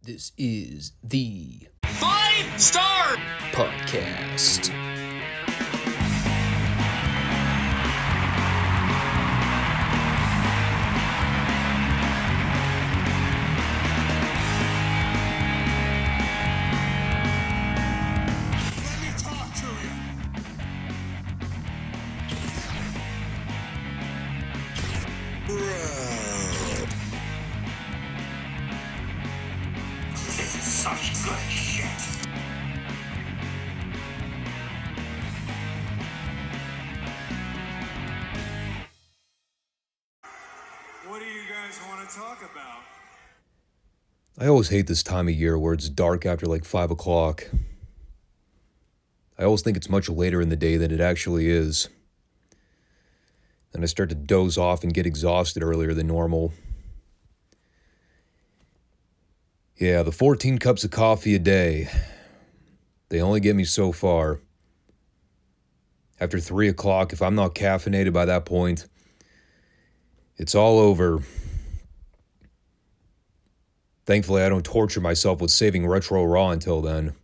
This is the Five Starr Podcast. Let me talk to you. This is such good shit. What do you guys want to talk about? I always hate this time of year where it's dark after like 5 o'clock. I always think it's much later in the day than it actually is. And I start to doze off and get exhausted earlier than normal. Yeah, the 14 cups of coffee a day. They only get me so far. After 3 o'clock, if I'm not caffeinated by that point, it's all over. Thankfully, I don't torture myself with saving Retro Raw until then.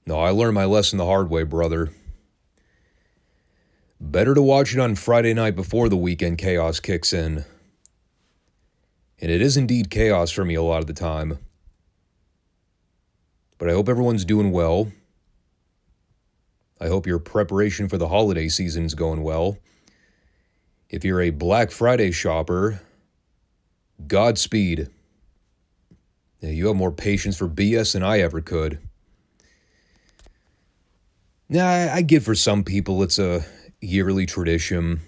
No, I learned my lesson the hard way, brother. Better to watch it on Friday night before the weekend chaos kicks in. And it is indeed chaos for me a lot of the time. But I hope everyone's doing well. I hope your preparation for the holiday season is going well. If you're a Black Friday shopper, Godspeed. Yeah, you have more patience for BS than I ever could. Now, I get for some people it's a yearly tradition.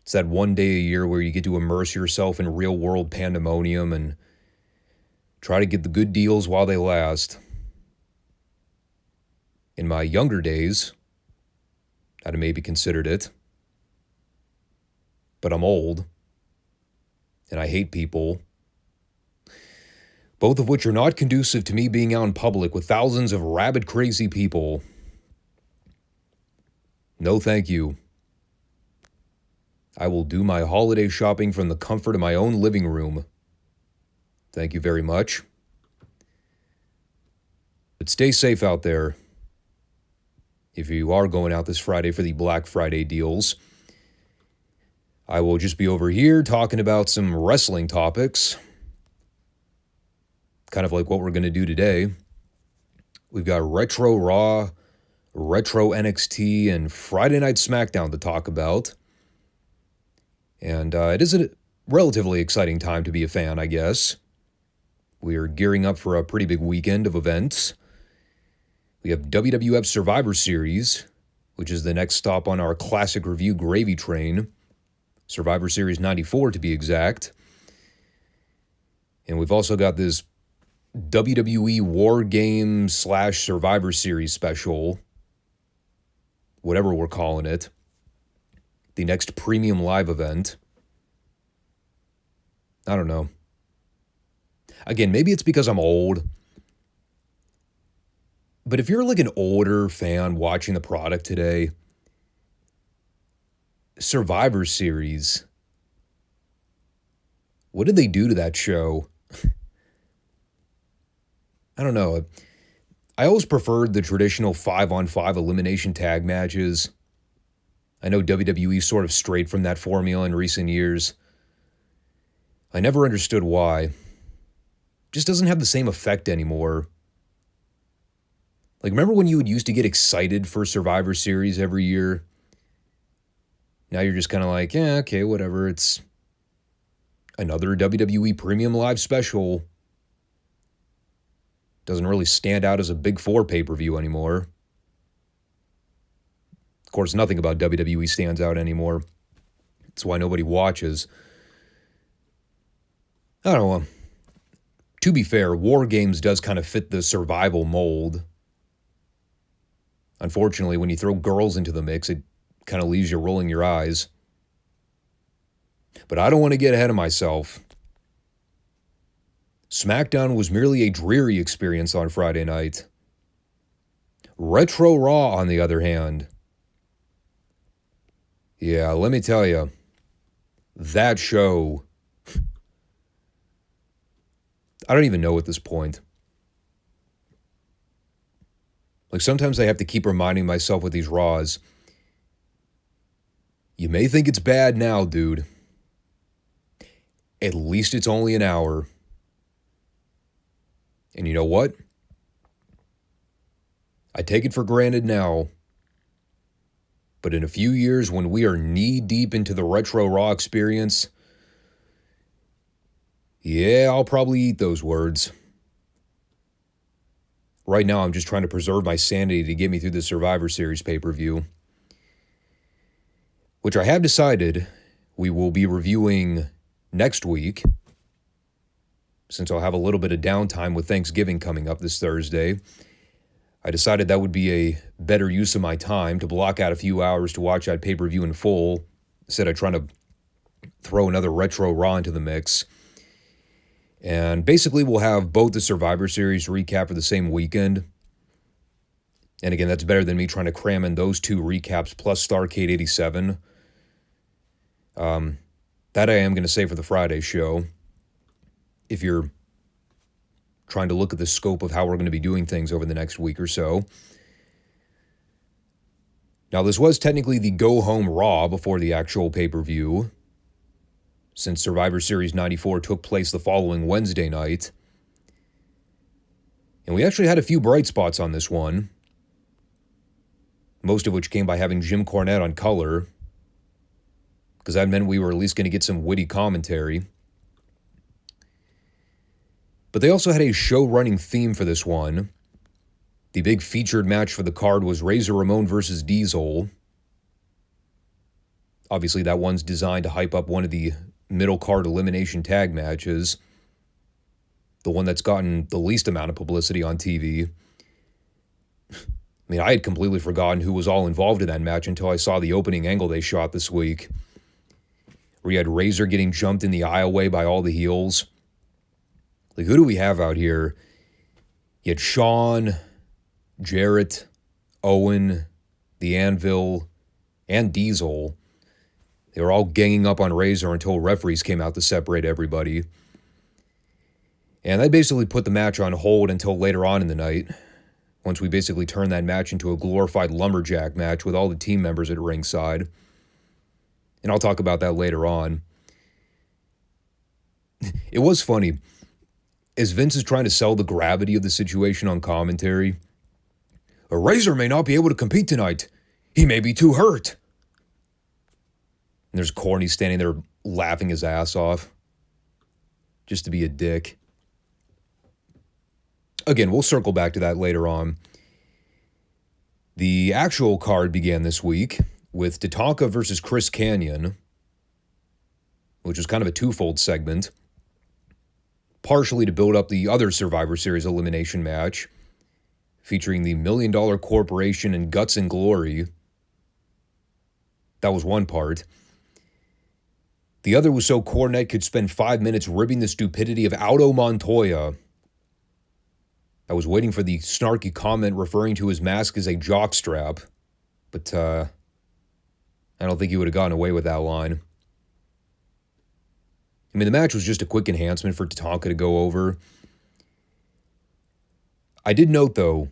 It's that one day a year where you get to immerse yourself in real-world pandemonium and try to get the good deals while they last. In my younger days, I'd have maybe considered it. But I'm old, and I hate people, both of which are not conducive to me being out in public with thousands of rabid, crazy people. No, thank you. I will do my holiday shopping from the comfort of my own living room. Thank you very much. But stay safe out there. If you are going out this Friday for the Black Friday deals, I will just be over here talking about some wrestling topics. Kind of like what we're going to do today. We've got Retro Raw, Retro NXT, and Friday Night SmackDown to talk about. And it is a relatively exciting time to be a fan, I guess. We are gearing up for a pretty big weekend of events. We have WWF Survivor Series, which is the next stop on our classic review gravy train. Survivor Series 94 to be exact. And we've also got this WWE Wargames / Survivor Series special, whatever we're calling it. The next premium live event. I don't know. Again, maybe it's because I'm old. But if you're like an older fan watching the product today, Survivor Series, what did they do to that show? I don't know. I always preferred the traditional 5-on-5 elimination tag matches. I know WWE sort of strayed from that formula in recent years. I never understood why. Just doesn't have the same effect anymore. Like, remember when you would used to get excited for Survivor Series every year? Now you're just kind of like, yeah, okay, whatever. It's another WWE Premium Live special. Doesn't really stand out as a Big Four pay-per-view anymore. Of course, nothing about WWE stands out anymore. That's why nobody watches. I don't know. To be fair, War Games does kind of fit the survival mold. Unfortunately, when you throw girls into the mix, it kind of leaves you rolling your eyes. But I don't want to get ahead of myself. SmackDown was merely a dreary experience on Friday night. Retro Raw, on the other hand. Yeah, let me tell you, that show I don't even know at this point. Like, sometimes I have to keep reminding myself with these Raws, you may think it's bad now, dude. At least it's only an hour. And you know what? I take it for granted now. But in a few years, when we are knee-deep into the retro Raw experience, yeah, I'll probably eat those words. Right now, I'm just trying to preserve my sanity to get me through the Survivor Series pay-per-view, which I have decided we will be reviewing next week, since I'll have a little bit of downtime with Thanksgiving coming up this Thursday. I decided that would be a better use of my time to block out a few hours to watch that pay-per-view in full, instead of trying to throw another retro Raw into the mix. And basically, we'll have both the Survivor Series recap for the same weekend. And again, that's better than me trying to cram in those two recaps plus Starrcade 87. That I am going to save for the Friday show. If you're trying to look at the scope of how we're going to be doing things over the next week or so. Now, this was technically the go-home Raw before the actual pay-per-view, since Survivor Series 94 took place the following Wednesday night. And we actually had a few bright spots on this one, most of which came by having Jim Cornette on color, because that meant we were at least going to get some witty commentary. But they also had a show-running theme for this one. The big featured match for the card was Razor Ramon versus Diesel. Obviously, that one's designed to hype up one of the middle card elimination tag matches, the one that's gotten the least amount of publicity on TV. I mean, I had completely forgotten who was all involved in that match until I saw the opening angle they shot this week, where you had Razor getting jumped in the aisleway by all the heels. Like, who do we have out here? You had Shawn, Jarrett, Owen, the Anvil, and Diesel. They were all ganging up on Razor until referees came out to separate everybody. And that basically put the match on hold until later on in the night, once we basically turned that match into a glorified lumberjack match with all the team members at ringside. And I'll talk about that later on. It was funny. As Vince is trying to sell the gravity of the situation on commentary, a Razor may not be able to compete tonight. He may be too hurt. And there's Corny standing there laughing his ass off, just to be a dick. Again, we'll circle back to that later on. The actual card began this week with Tatanka versus Chris Kanyon, which was kind of a twofold segment, partially to build up the other Survivor Series elimination match, featuring the $1 Million Corporation and Guts and Glory. That was one part. The other was so Cornette could spend 5 minutes ribbing the stupidity of Aldo Montoya. I was waiting for the snarky comment referring to his mask as a jockstrap, but I don't think he would have gotten away with that line. I mean, the match was just a quick enhancement for Tatanka to go over. I did note, though,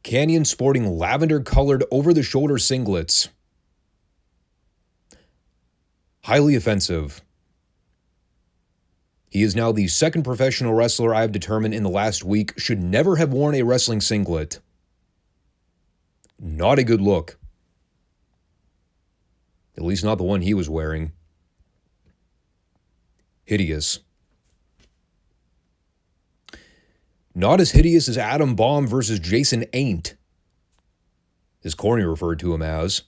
Kanyon sporting lavender-colored over-the-shoulder singlets. Highly offensive. He is now the second professional wrestler I have determined in the last week should never have worn a wrestling singlet. Not a good look. At least not the one he was wearing. Hideous. Not as hideous as Adam Bomb versus Jason Ain't, as Corny referred to him as.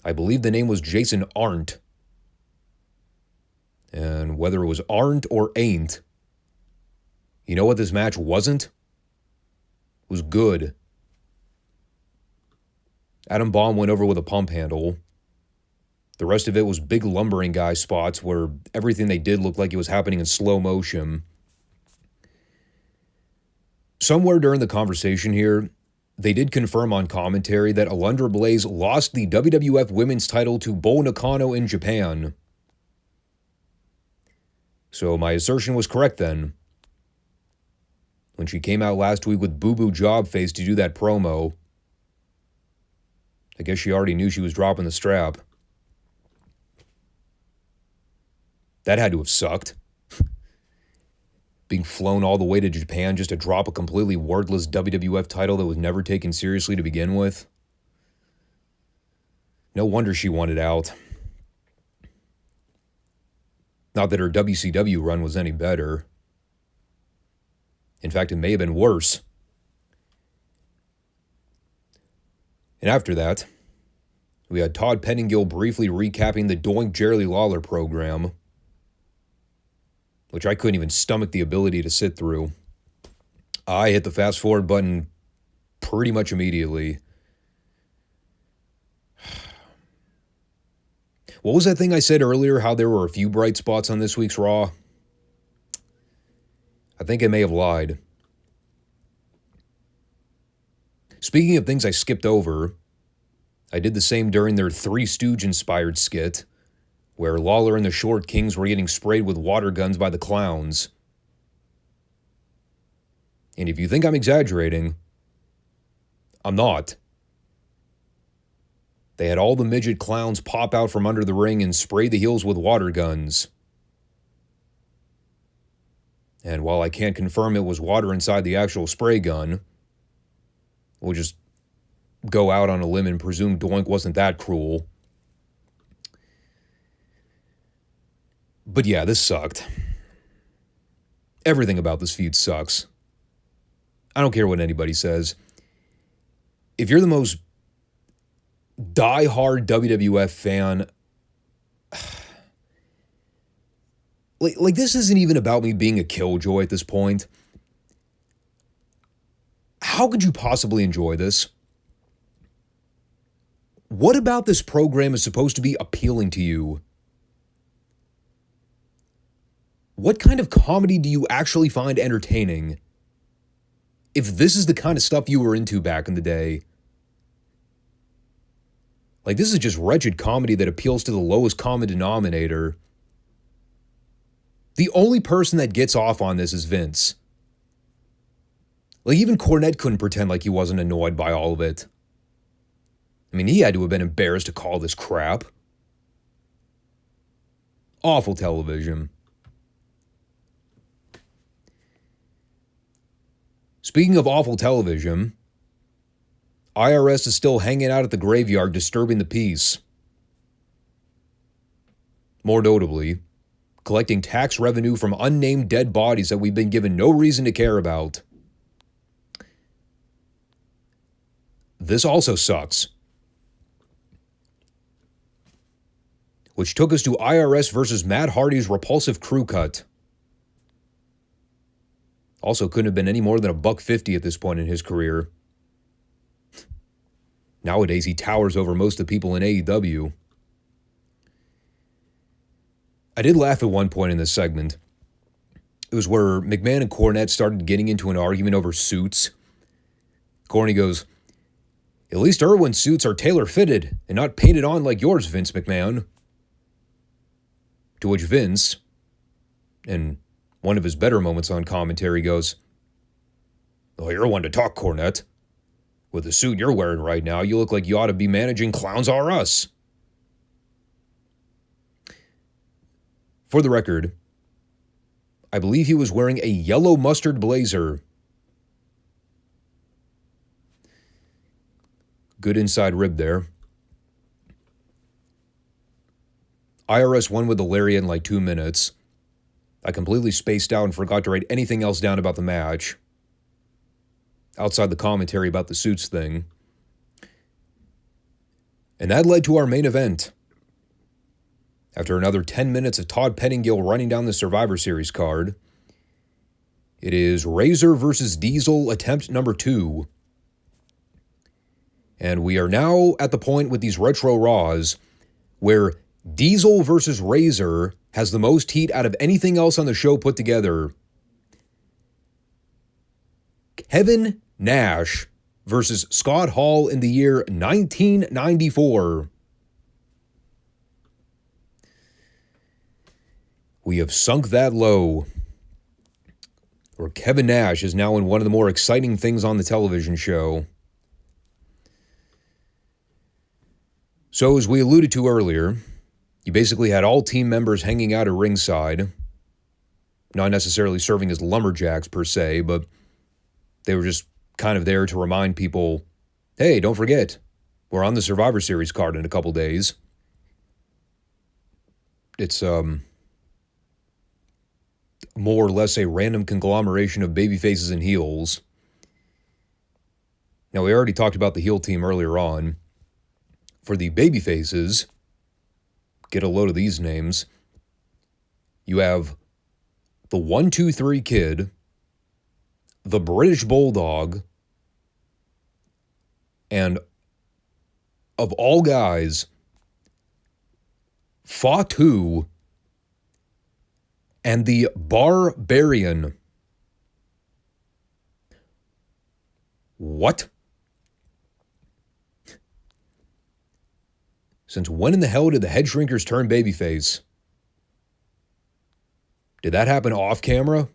I believe the name was Jason Arndt. And whether it was Arndt or Ain't, you know what this match wasn't? It was good. Adam Bomb went over with a pump handle. The rest of it was big lumbering guy spots where everything they did looked like it was happening in slow motion. Somewhere during the conversation here, they did confirm on commentary that Alundra Blaze lost the WWF Women's title to Bull Nakano in Japan. So my assertion was correct then. When she came out last week with Boo Boo Job Face to do that promo, I guess she already knew she was dropping the strap. That had to have sucked. Being flown all the way to Japan just to drop a completely wordless WWF title that was never taken seriously to begin with. No wonder she wanted out. Not that her WCW run was any better. In fact, it may have been worse. And after that, we had Todd Pettingill briefly recapping the Doink Jerry Lawler program, which I couldn't even stomach the ability to sit through. I hit the fast forward button pretty much immediately. What was that thing I said earlier, how there were a few bright spots on this week's Raw? I think I may have lied. Speaking of things I skipped over, I did the same during their Three Stooge-inspired skit, where Lawler and the Short Kings were getting sprayed with water guns by the clowns. And if you think I'm exaggerating, I'm not. They had all the midget clowns pop out from under the ring and spray the heels with water guns. And while I can't confirm it was water inside the actual spray gun, we'll just go out on a limb and presume Doink wasn't that cruel. But yeah, this sucked. Everything about this feud sucks. I don't care what anybody says. If you're the most die-hard WWF fan, like this isn't even about me being a killjoy at this point. How could you possibly enjoy this? What about this program is supposed to be appealing to you? What kind of comedy do you actually find entertaining? If this is the kind of stuff you were into back in the day. Like, this is just wretched comedy that appeals to the lowest common denominator. The only person that gets off on this is Vince. Like, even Cornette couldn't pretend like he wasn't annoyed by all of it. I mean, he had to have been embarrassed to call this crap. Awful television. Speaking of awful television, IRS is still hanging out at the graveyard disturbing the peace. More notably, collecting tax revenue from unnamed dead bodies that we've been given no reason to care about. This also sucks. Which took us to IRS versus Matt Hardy's repulsive crew cut. Also couldn't have been any more than $150 at this point in his career. Nowadays, he towers over most of the people in AEW. I did laugh at one point in this segment. It was where McMahon and Cornette started getting into an argument over suits. Corny goes, "At least Irwin's suits are tailor-fitted and not painted on like yours, Vince McMahon." To which Vince, in one of his better moments on commentary, goes, "Well, you're one to talk, Cornette. With the suit you're wearing right now, you look like you ought to be managing Clowns R Us." For the record, I believe he was wearing a yellow mustard blazer. Good inside rib there. IRS won with the lariat in like 2 minutes. I completely spaced out and forgot to write anything else down about the match, outside the commentary about the suits thing. And that led to our main event. After another 10 minutes of Todd Pettingill running down the Survivor Series card, it is Razor versus Diesel attempt number 2. And we are now at the point with these Retro Raws where Diesel versus Razor has the most heat out of anything else on the show put together. Kevin Nash versus Scott Hall in the year 1994. we have sunk that low, where Kevin Nash is now in one of the more exciting things on the television show. So, as we alluded to earlier, you basically had all team members hanging out at ringside, not necessarily serving as lumberjacks per se, but they were just kind of there to remind people, hey, don't forget, we're on the Survivor Series card in a couple days. It's more or less a random conglomeration of babyfaces and heels. Now, we already talked about the heel team earlier on. For the babyfaces, get a load of these names. You have the 1-2-3 Kid, the British Bulldog, and of all guys, Fatu and the Barbarian. What? Since when in the hell did the head shrinkers turn babyface? Did that happen off camera?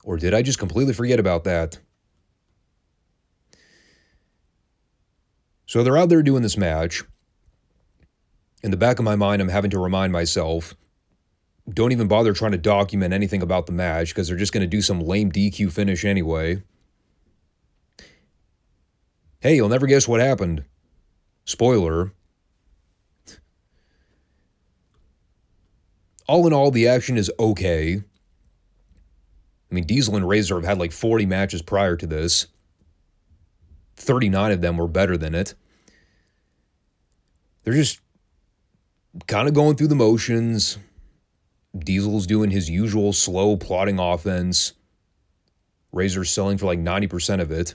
Or did I just completely forget about that? So they're out there doing this match. In the back of my mind, I'm having to remind myself, don't even bother trying to document anything about the match because they're just going to do some lame DQ finish anyway. Hey, you'll never guess what happened. Spoiler. All in all, the action is okay. I mean, Diesel and Razor have had like 40 matches prior to this. 39 of them were better than it. They're just kind of going through the motions. Diesel's doing his usual slow plodding offense. Razor's selling for like 90% of it.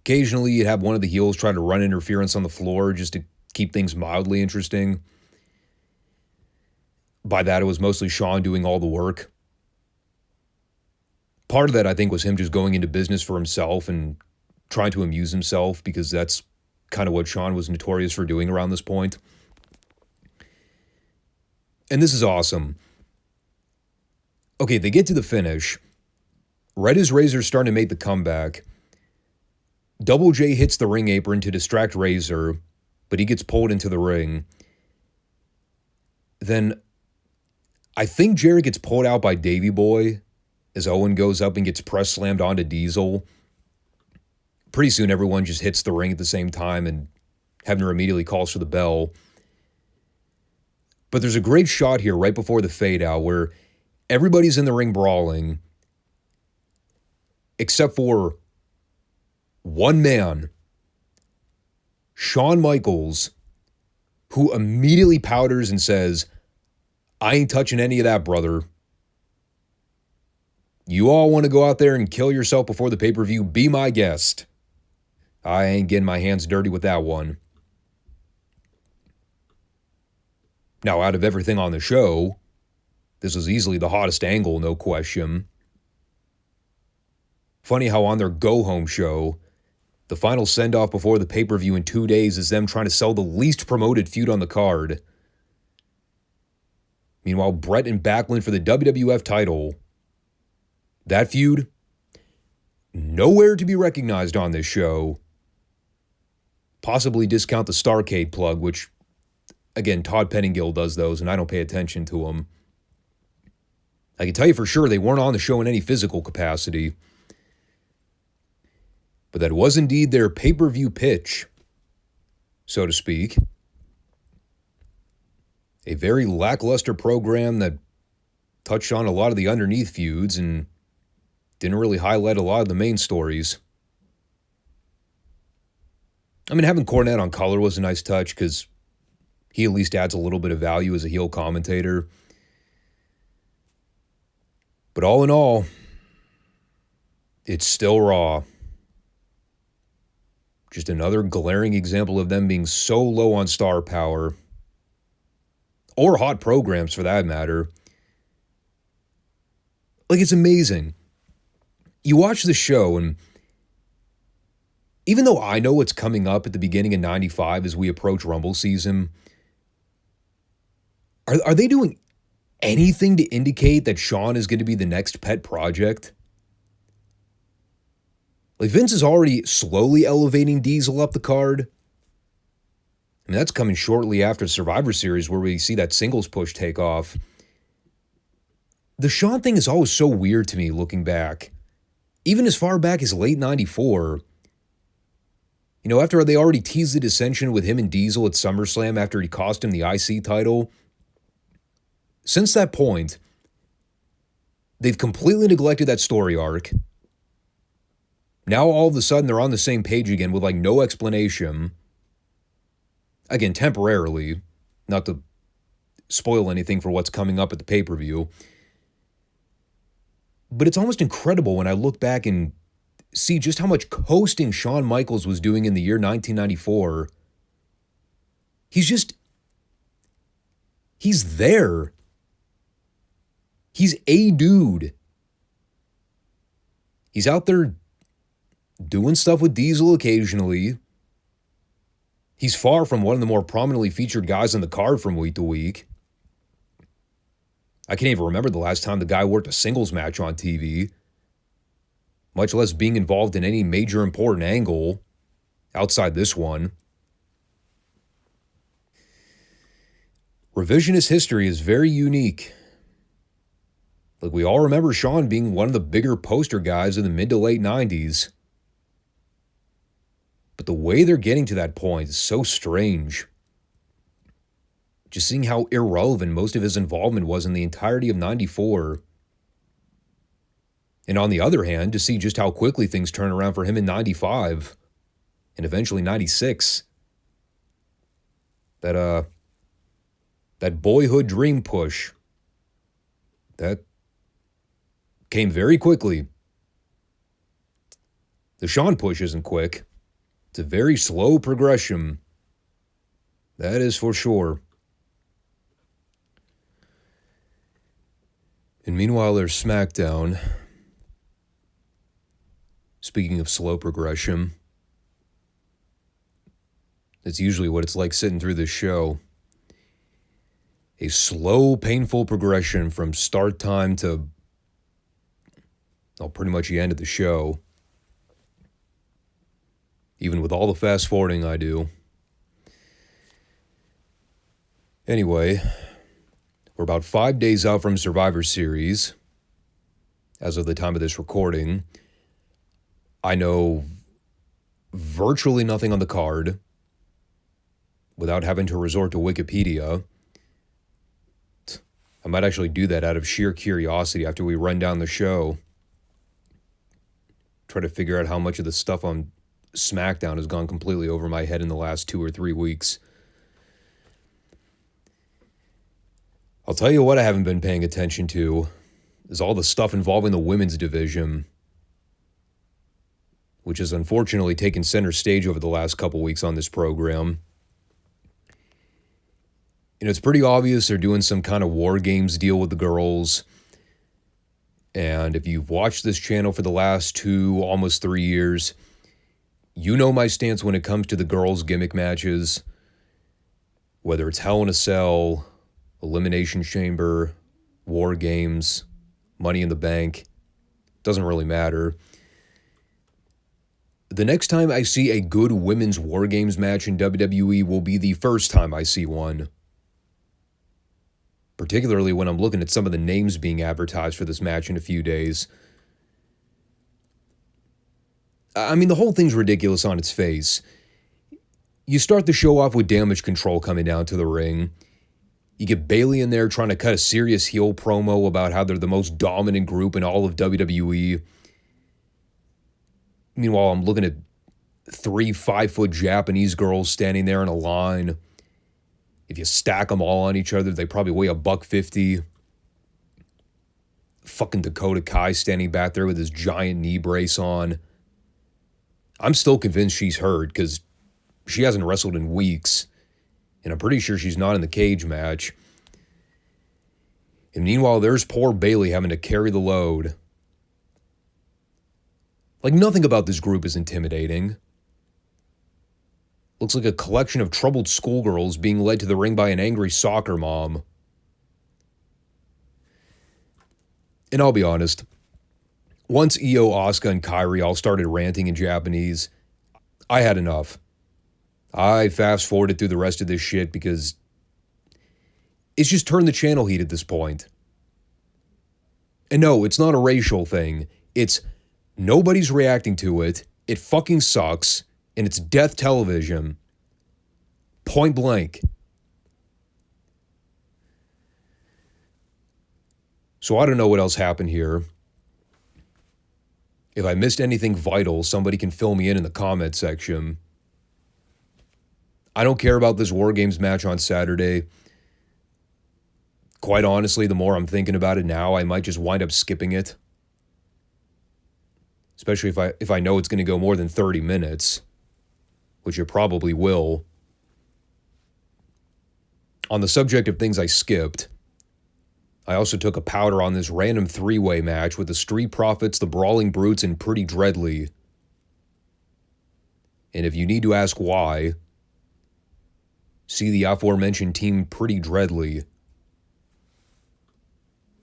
Occasionally, you'd have one of the heels try to run interference on the floor just to keep things mildly interesting. By that, it was mostly Shawn doing all the work. Part of that, I think, was him just going into business for himself and trying to amuse himself, because that's kind of what Shawn was notorious for doing around this point. And this is awesome. Okay, they get to the finish. Right as Razor's starting to make the comeback, Double J hits the ring apron to distract Razor, but he gets pulled into the ring. Then I think Jarrett gets pulled out by Davey Boy as Owen goes up and gets press slammed onto Diesel. Pretty soon, everyone just hits the ring at the same time, and Hebner immediately calls for the bell. But there's a great shot here right before the fade out where everybody's in the ring brawling, except for one man, Shawn Michaels, who immediately powders and says, I ain't touching any of that, brother. You all want to go out there and kill yourself before the pay-per-view? Be my guest. I ain't getting my hands dirty with that one. Now, out of everything on the show, this was easily the hottest angle, no question. Funny how on their go-home show, the final send-off before the pay-per-view in 2 days is them trying to sell the least promoted feud on the card. Meanwhile, Brett and Backlund for the WWF title. That feud, nowhere to be recognized on this show. Possibly discount the Starrcade plug, which, again, Todd Pettingill does those, and I don't pay attention to them. I can tell you for sure they weren't on the show in any physical capacity. But that was indeed their pay-per-view pitch, so to speak. A very lackluster program that touched on a lot of the underneath feuds and didn't really highlight a lot of the main stories. I mean, having Cornette on color was a nice touch because he at least adds a little bit of value as a heel commentator. But all in all, it's still Raw. Just another glaring example of them being so low on star power, or hot programs for that matter. Like, it's amazing. You watch the show, and even though I know what's coming up at the beginning of 95 as we approach Rumble season, Are they doing anything to indicate that Shawn is going to be the next pet project? Like, Vince is already slowly elevating Diesel up the card. I mean, that's coming shortly after Survivor Series where we see that singles push take off. The Shawn thing is always so weird to me looking back. Even as far back as late 94. You know, after they already teased the dissension with him and Diesel at SummerSlam after he cost him the IC title. Since that point, they've completely neglected that story arc. Now all of a sudden they're on the same page again with like no explanation. Again, temporarily. Not to spoil anything for what's coming up at the pay-per-view. But it's almost incredible when I look back and see just how much coasting Shawn Michaels was doing in the year 1994. He's there. He's a dude. He's out there doing stuff with Diesel occasionally. He's far from one of the more prominently featured guys on the card from week to week. I can't even remember the last time the guy worked a singles match on TV, much less being involved in any major important angle outside this one. Revisionist history is very unique. Like, we all remember Shawn being one of the bigger poster guys in the mid to late 90s. But the way they're getting to that point is so strange. Just seeing how irrelevant most of his involvement was in the entirety of 94. And on the other hand, to see just how quickly things turn around for him in 95 and eventually 96. That boyhood dream push, that came very quickly. The Shawn push isn't quick. It's a very slow progression. That is for sure. And meanwhile, there's SmackDown. Speaking of slow progression, it's usually what it's like sitting through this show. A slow, painful progression from start time to, well, pretty much the end of the show. Even with all the fast forwarding I do. Anyway, we're about 5 days out from Survivor Series. As of the time of this recording, I know virtually nothing on the card without having to resort to Wikipedia. I might actually do that out of sheer curiosity after we run down the show. Try to figure out how much of the stuff on SmackDown has gone completely over my head in the last 2 or 3 weeks. I'll tell you what I haven't been paying attention to is all the stuff involving the women's division, which has unfortunately taken center stage over the last couple weeks on this program. You know, it's pretty obvious they're doing some kind of Wargames deal with the girls. And if you've watched this channel for the last 2, almost 3 years, you know my stance when it comes to the girls' gimmick matches. Whether it's Hell in a Cell, Elimination Chamber, War Games, Money in the Bank, doesn't really matter. The next time I see a good women's War Games match in WWE will be the first time I see one. Particularly when I'm looking at some of the names being advertised for this match in a few days. I mean, the whole thing's ridiculous on its face. You start the show off with Damage Control coming down to the ring. You get Bayley in there trying to cut a serious heel promo about how they're the most dominant group in all of WWE. Meanwhile, I'm looking at 3 5-foot Japanese girls standing there in a line. If you stack them all on each other, they probably weigh $150. Fucking Dakota Kai standing back there with his giant knee brace on. I'm still convinced she's hurt because she hasn't wrestled in weeks. And I'm pretty sure she's not in the cage match. And meanwhile, there's poor Bayley having to carry the load. Like, nothing about this group is intimidating. Looks like a collection of troubled schoolgirls being led to the ring by an angry soccer mom. And I'll be honest, once Io, Asuka, and Kairi all started ranting in Japanese, I had enough. I fast-forwarded through the rest of this shit because it's just turned the channel heat at this point. And no, it's not a racial thing. It's nobody's reacting to it. It fucking sucks. And it's death television. Point blank. So I don't know what else happened here. If I missed anything vital, somebody can fill me in the comment section. I don't care about this Wargames match on Saturday. Quite honestly, the more I'm thinking about it now, I might just wind up skipping it. Especially if I know it's going to go more than 30 minutes, which it probably will. On the subject of things I skipped, I also took a powder on this random three-way match with the Street Profits, the Brawling Brutes, and Pretty Dreadly. And if you need to ask why, see the aforementioned team Pretty Dreadly.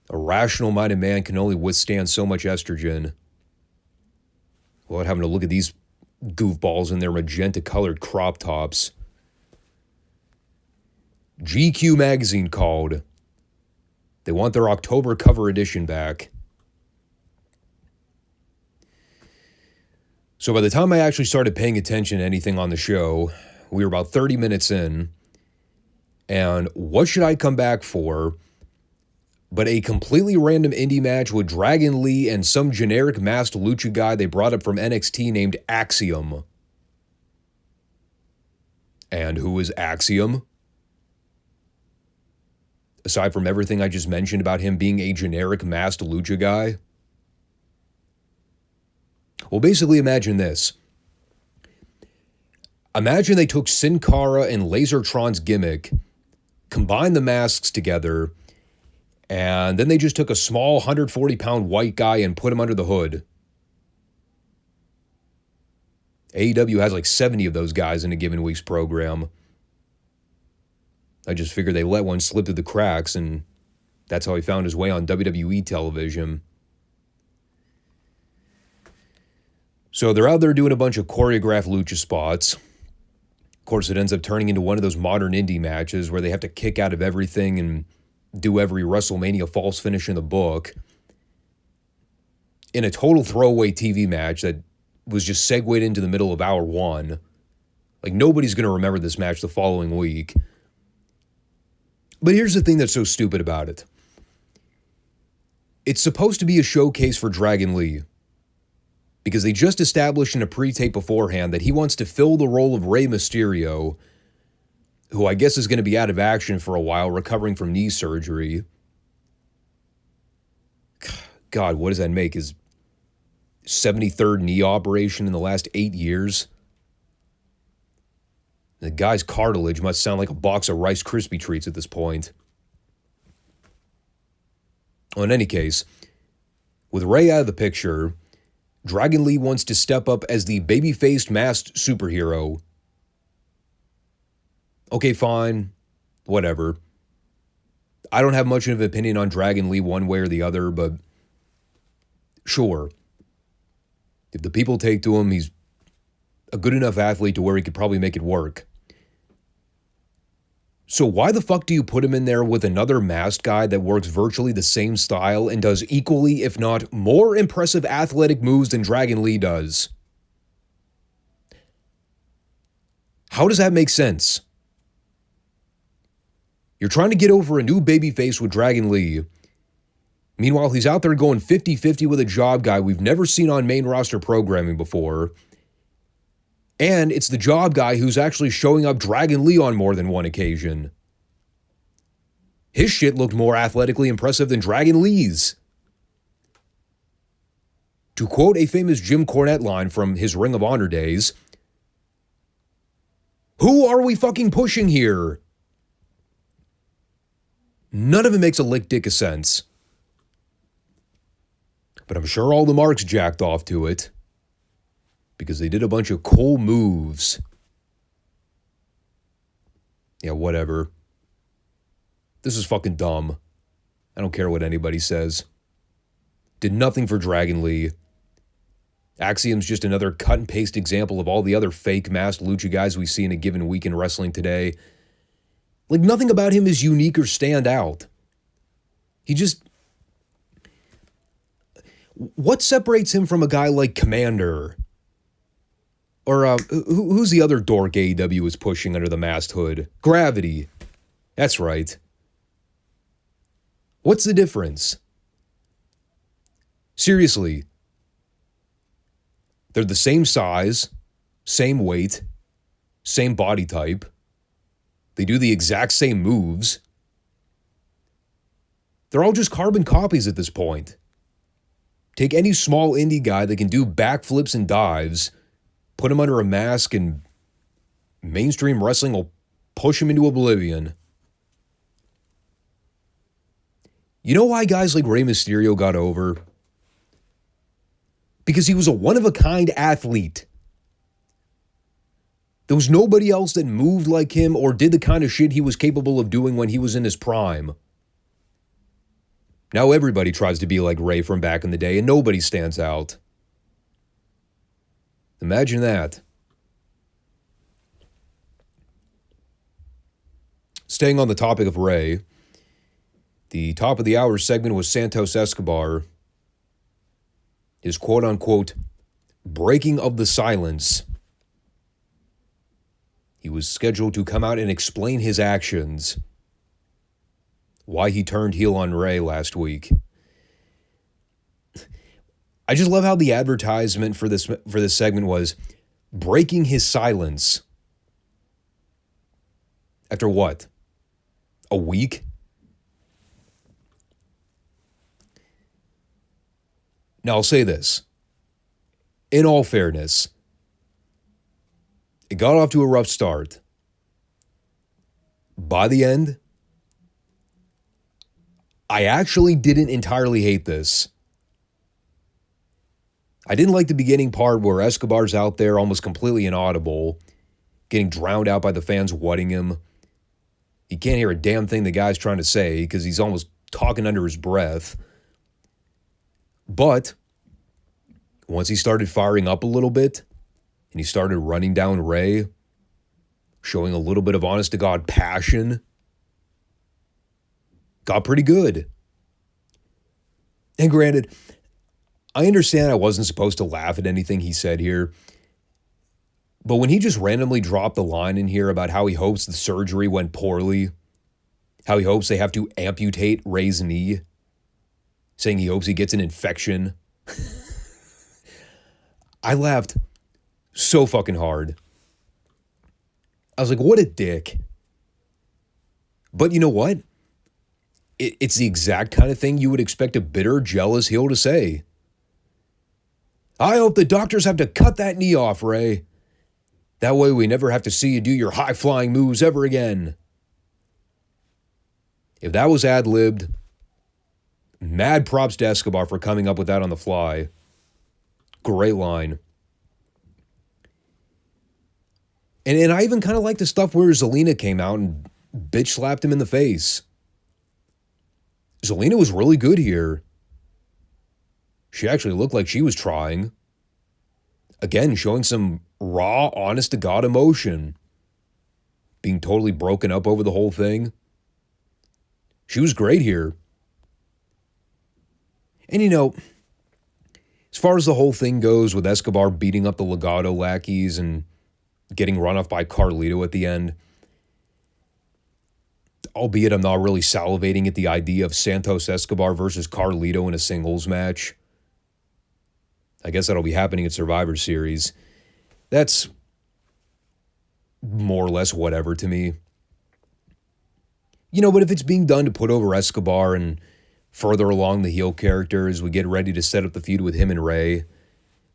A rational-minded man can only withstand so much estrogen. Without having to look at these goofballs in their magenta-colored crop tops. GQ magazine called. They want their October cover edition back. So by the time I actually started paying attention to anything on the show, we were about 30 minutes in. And what should I come back for but a completely random indie match with Dragon Lee and some generic masked lucha guy they brought up from NXT named Axiom. And who is Axiom? Aside from everything I just mentioned about him being a generic masked lucha guy? Well, basically imagine this. Imagine they took Sin Cara and Lasertron's gimmick, combined the masks together, and then they just took a small 140-pound white guy and put him under the hood. AEW has like 70 of those guys in a given week's program. I just figured they let one slip through the cracks, and that's how he found his way on WWE television. So they're out there doing a bunch of choreographed lucha spots. Of course, it ends up turning into one of those modern indie matches where they have to kick out of everything and do every WrestleMania false finish in the book. In a total throwaway TV match that was just segued into the middle of hour one. Like, nobody's going to remember this match the following week. But here's the thing that's so stupid about it. It's supposed to be a showcase for Dragon Lee, because they just established in a pre-tape beforehand that he wants to fill the role of Rey Mysterio, who I guess is going to be out of action for a while, recovering from knee surgery. God, what does that make? His 73rd knee operation in the last 8 years? The guy's cartilage must sound like a box of Rice Krispie treats at this point. Well, in any case, with Rey out of the picture, Dragon Lee wants to step up as the baby-faced masked superhero. Okay, fine. Whatever. I don't have much of an opinion on Dragon Lee one way or the other, but sure. If the people take to him, he's a good enough athlete to where he could probably make it work. So why the fuck do you put him in there with another masked guy that works virtually the same style and does equally, if not more impressive athletic moves than Dragon Lee does? How does that make sense? You're trying to get over a new babyface with Dragon Lee. Meanwhile, he's out there going 50-50 with a job guy we've never seen on main roster programming before. And it's the job guy who's actually showing up Dragon Lee on more than one occasion. His shit looked more athletically impressive than Dragon Lee's. To quote a famous Jim Cornette line from his Ring of Honor days, "Who are we fucking pushing here?" None of it makes a lick dick of sense. But I'm sure all the marks jacked off to it, because they did a bunch of cool moves. Yeah, whatever. This is fucking dumb. I don't care what anybody says. Did nothing for Dragon Lee. Axiom's just another cut and paste example of all the other fake masked lucha guys we see in a given week in wrestling today. Like, nothing about him is unique or stand out. He just... What separates him from a guy like Commander? Or who's the other dork AEW is pushing under the masked hood? Gravity. That's right. What's the difference? Seriously. They're the same size, same weight, same body type. They do the exact same moves. They're all just carbon copies at this point. Take any small indie guy that can do backflips and dives, put him under a mask, and mainstream wrestling will push him into oblivion. You know why guys like Rey Mysterio got over? Because he was a one-of-a-kind athlete. There was nobody else that moved like him or did the kind of shit he was capable of doing when he was in his prime. Now everybody tries to be like Rey from back in the day, and nobody stands out. Imagine that. Staying on the topic of Rey, the top of the hour segment was Santos Escobar. His quote-unquote breaking of the silence. He was scheduled to come out and explain his actions. Why he turned heel on Rey last week. I just love how the advertisement for this segment was breaking his silence. After what? A week? Now, I'll say this. In all fairness, it got off to a rough start. By the end, I actually didn't entirely hate this. I didn't like the beginning part where Escobar's out there almost completely inaudible, getting drowned out by the fans whatting him. You can't hear a damn thing the guy's trying to say because he's almost talking under his breath. But once he started firing up a little bit and he started running down Rey, showing a little bit of honest-to-God passion, got pretty good. And granted, I understand I wasn't supposed to laugh at anything he said here, but when he just randomly dropped the line in here about how he hopes the surgery went poorly, how he hopes they have to amputate Rey's knee, saying he hopes he gets an infection. I laughed so fucking hard. I was like, what a dick. But you know what? It's the exact kind of thing you would expect a bitter, jealous heel to say. I hope the doctors have to cut that knee off, Rey. That way we never have to see you do your high-flying moves ever again. If that was ad-libbed, mad props to Escobar for coming up with that on the fly. Great line. And I even kind of like the stuff where Zelina came out and bitch slapped him in the face. Zelina was really good here. She actually looked like she was trying. Again, showing some raw, honest-to-God emotion. Being totally broken up over the whole thing. She was great here. And you know, as far as the whole thing goes with Escobar beating up the Legado lackeys and getting run off by Carlito at the end, albeit I'm not really salivating at the idea of Santos Escobar versus Carlito in a singles match. I guess that'll be happening at Survivor Series. That's more or less whatever to me. You know, but if it's being done to put over Escobar and further along the heel character as we get ready to set up the feud with him and Rey,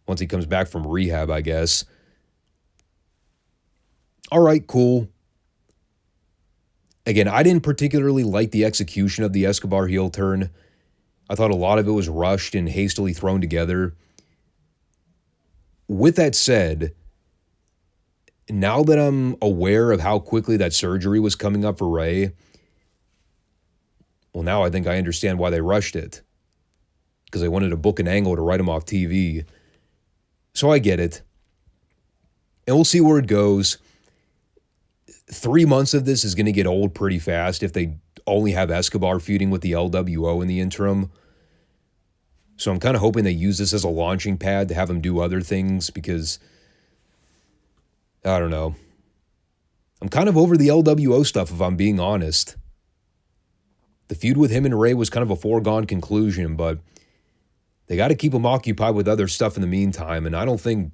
once he comes back from rehab, I guess. All right, cool. Again, I didn't particularly like the execution of the Escobar heel turn. I thought a lot of it was rushed and hastily thrown together. With that said, now that I'm aware of how quickly that surgery was coming up for Rey, well, now I think I understand why they rushed it. because they wanted to book an angle to write him off TV. So I get it. And we'll see where it goes. 3 months of this is going to get old pretty fast if they only have Escobar feuding with the LWO in the interim. So I'm kind of hoping they use this as a launching pad to have him do other things because, I don't know. I'm kind of over the LWO stuff if I'm being honest. The feud with him and Ray was kind of a foregone conclusion, but they got to keep him occupied with other stuff in the meantime, and I don't think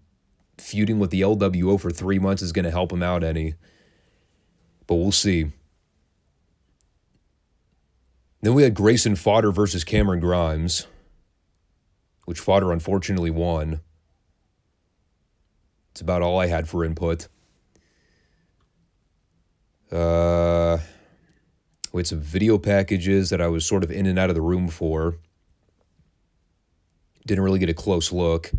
feuding with the LWO for 3 months is going to help him out any. But we'll see. Then we had Grayson Fodder versus Cameron Grimes, which Fodder unfortunately won. It's about all I had for input. We had some video packages that I was sort of in and out of the room for. Didn't really get a close look.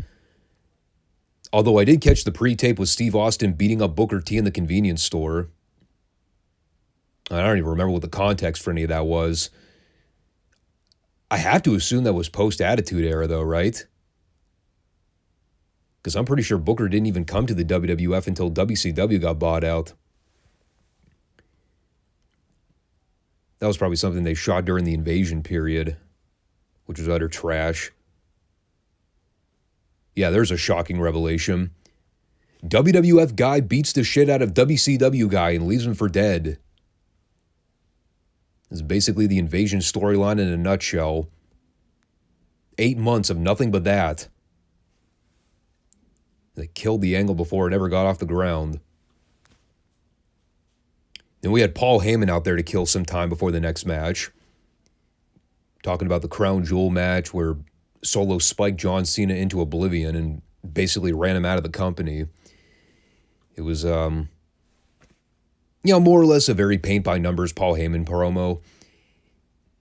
Although I did catch the pre-tape with Steve Austin beating up Booker T in the convenience store. I don't even remember what the context for any of that was. I have to assume that was post-Attitude Era, though, right? Because I'm pretty sure Booker didn't even come to the WWF until WCW got bought out. That was probably something they shot during the Invasion period, which was utter trash. Yeah, there's a shocking revelation. WWF guy beats the shit out of WCW guy and leaves him for dead. This is basically the Invasion storyline in a nutshell. 8 months of nothing but that. They killed the angle before it ever got off the ground. Then we had Paul Heyman out there to kill some time before the next match. Talking about the Crown Jewel match where Solo spiked John Cena into oblivion and basically ran him out of the company. It was, more or less a very paint-by-numbers Paul Heyman promo.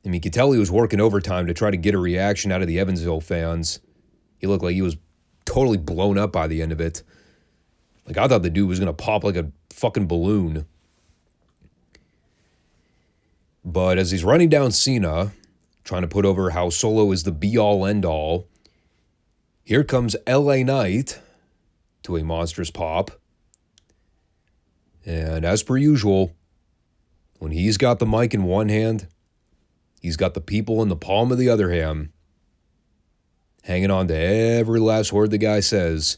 I mean, you could tell he was working overtime to try to get a reaction out of the Evansville fans. He looked like he was totally blown up by the end of it. Like, I thought the dude was going to pop like a fucking balloon. But as he's running down Cena, trying to put over how Solo is the be-all, end-all, here comes LA Knight to a monstrous pop. And as per usual, when he's got the mic in one hand, he's got the people in the palm of the other hand, hanging on to every last word the guy says,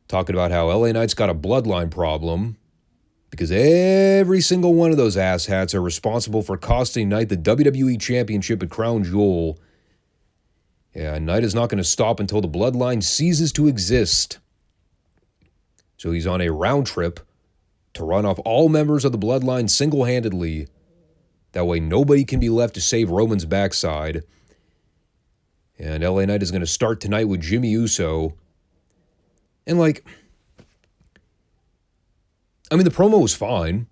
talking about how LA Knight's got a bloodline problem because every single one of those asshats are responsible for costing Knight the WWE Championship at Crown Jewel. Yeah, Knight is not going to stop until the bloodline ceases to exist. So he's on a round trip to run off all members of the bloodline single-handedly. That way nobody can be left to save Roman's backside. And LA Knight is going to start tonight with Jimmy Uso. And the promo was fine.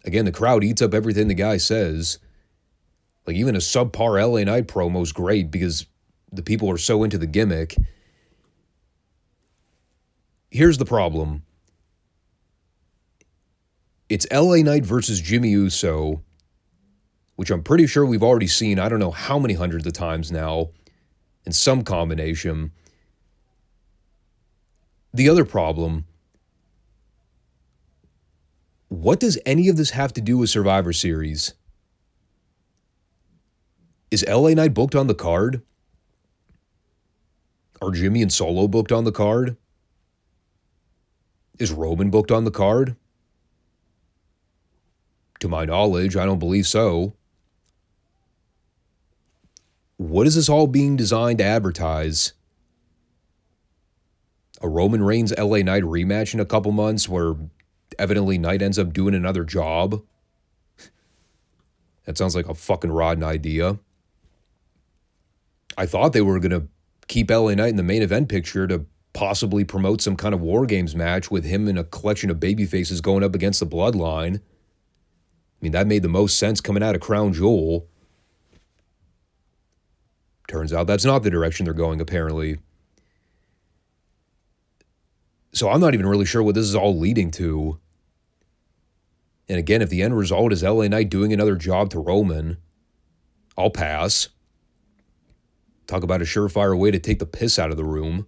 Again, the crowd eats up everything the guy says. Like, even a subpar LA Knight promo is great because the people are so into the gimmick. Here's the problem. It's LA Knight versus Jimmy Uso, which I'm pretty sure we've already seen, I don't know how many hundreds of times now, in some combination. The other problem, what does any of this have to do with Survivor Series? Is LA Knight booked on the card? Are Jimmy and Solo booked on the card? Is Roman booked on the card? To my knowledge, I don't believe so. What is this all being designed to advertise? A Roman Reigns LA Knight rematch in a couple months where evidently Knight ends up doing another job? That sounds like a fucking rotten idea. I thought they were going to keep LA Knight in the main event picture to possibly promote some kind of Wargames match with him and a collection of babyfaces going up against the Bloodline. I mean, that made the most sense coming out of Crown Jewel. Turns out that's not the direction they're going, apparently. So I'm not even really sure what this is all leading to. And again, if the end result is LA Knight doing another job to Roman, I'll pass. Talk about a surefire way to take the piss out of the room.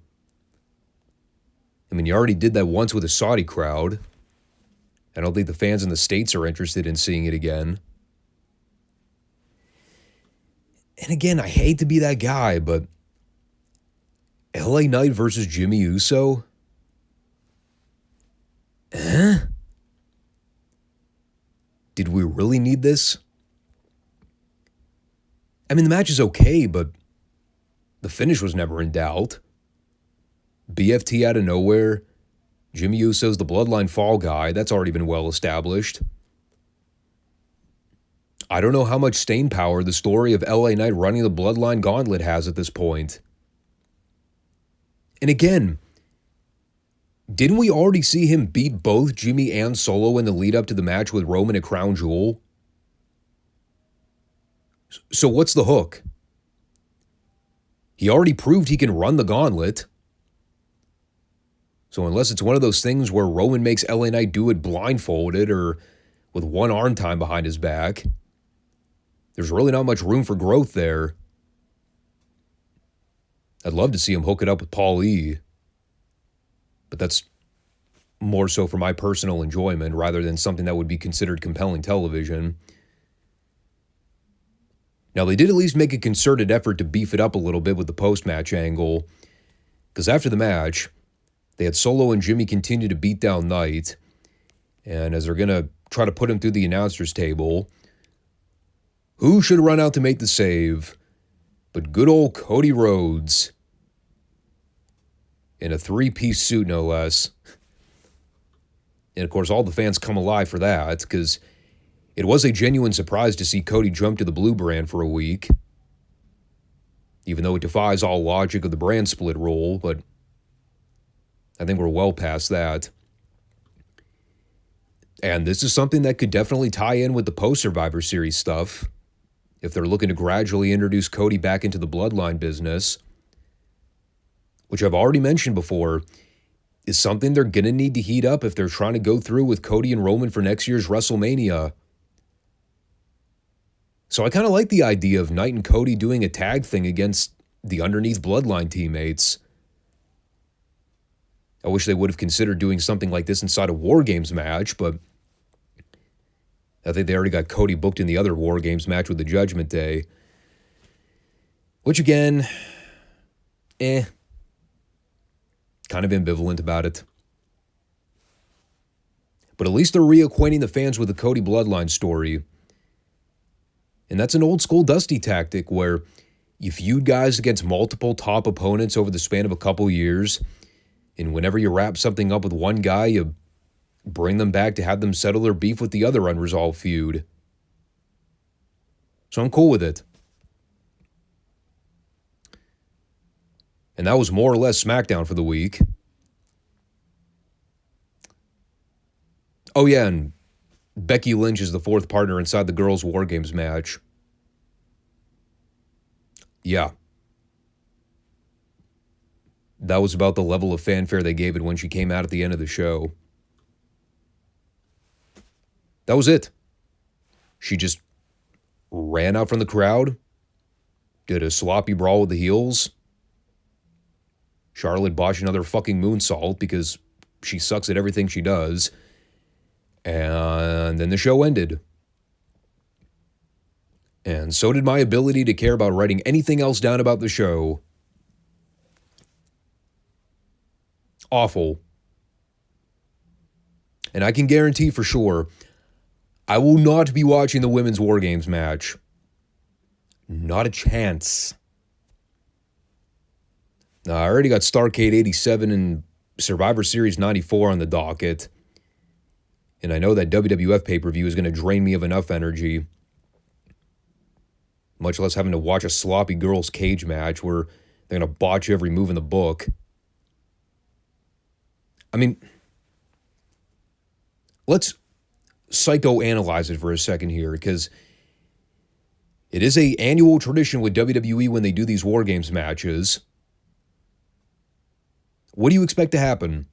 I mean, you already did that once with a Saudi crowd. I don't think the fans in the States are interested in seeing it again. And again, I hate to be that guy, but LA Knight versus Jimmy Uso? Did we really need this? I mean, the match is okay, but the finish was never in doubt. BFT out of nowhere. Jimmy Uso's the Bloodline fall guy. That's already been well established. I don't know how much staying power the story of LA Knight running the Bloodline gauntlet has at this point. And again, didn't we already see him beat both Jimmy and Solo in the lead up to the match with Roman at Crown Jewel? So what's the hook? He already proved he can run the gauntlet. So unless it's one of those things where Roman makes LA Knight do it blindfolded or with one arm time behind his back, there's really not much room for growth there. I'd love to see him hook it up with Paul E. But that's more so for my personal enjoyment rather than something that would be considered compelling television. Now, they did at least make a concerted effort to beef it up a little bit with the post-match angle, because after the match, they had Solo and Jimmy continue to beat down Knight, and as they're going to try to put him through the announcer's table, who should run out to make the save but good old Cody Rhodes, in a three-piece suit, no less. And, of course, all the fans come alive for that, because it was a genuine surprise to see Cody jump to the blue brand for a week, even though it defies all logic of the brand split rule, but I think we're well past that. And this is something that could definitely tie in with the post-Survivor Series stuff, if they're looking to gradually introduce Cody back into the Bloodline business, which I've already mentioned before, is something they're going to need to heat up if they're trying to go through with Cody and Roman for next year's WrestleMania. So I kind of like the idea of Knight and Cody doing a tag thing against the underneath Bloodline teammates. I wish they would have considered doing something like this inside a Wargames match, but I think they already got Cody booked in the other Wargames match with the Judgment Day. Which again, kind of ambivalent about it. But at least they're reacquainting the fans with the Cody Bloodline story. And that's an old school Dusty tactic where you feud guys against multiple top opponents over the span of a couple years, and whenever you wrap something up with one guy, you bring them back to have them settle their beef with the other unresolved feud. So I'm cool with it. And that was more or less SmackDown for the week. Oh yeah, and Becky Lynch is the fourth partner inside the girls' Wargames match. Yeah. That was about the level of fanfare they gave it when she came out at the end of the show. That was it. She just ran out from the crowd, did a sloppy brawl with the heels. Charlotte botched another fucking moonsault because she sucks at everything she does. And then the show ended. And so did my ability to care about writing anything else down about the show. Awful. And I can guarantee for sure, I will not be watching the women's Wargames match. Not a chance. Now, I already got Starrcade 87 and Survivor Series 94 on the docket. And I know that WWF pay-per-view is going to drain me of enough energy. Much less having to watch a sloppy girls' cage match where they're going to botch every move in the book. I mean, let's psychoanalyze it for a second here, because it is an annual tradition with WWE when they do these Wargames matches. What do you expect to happen?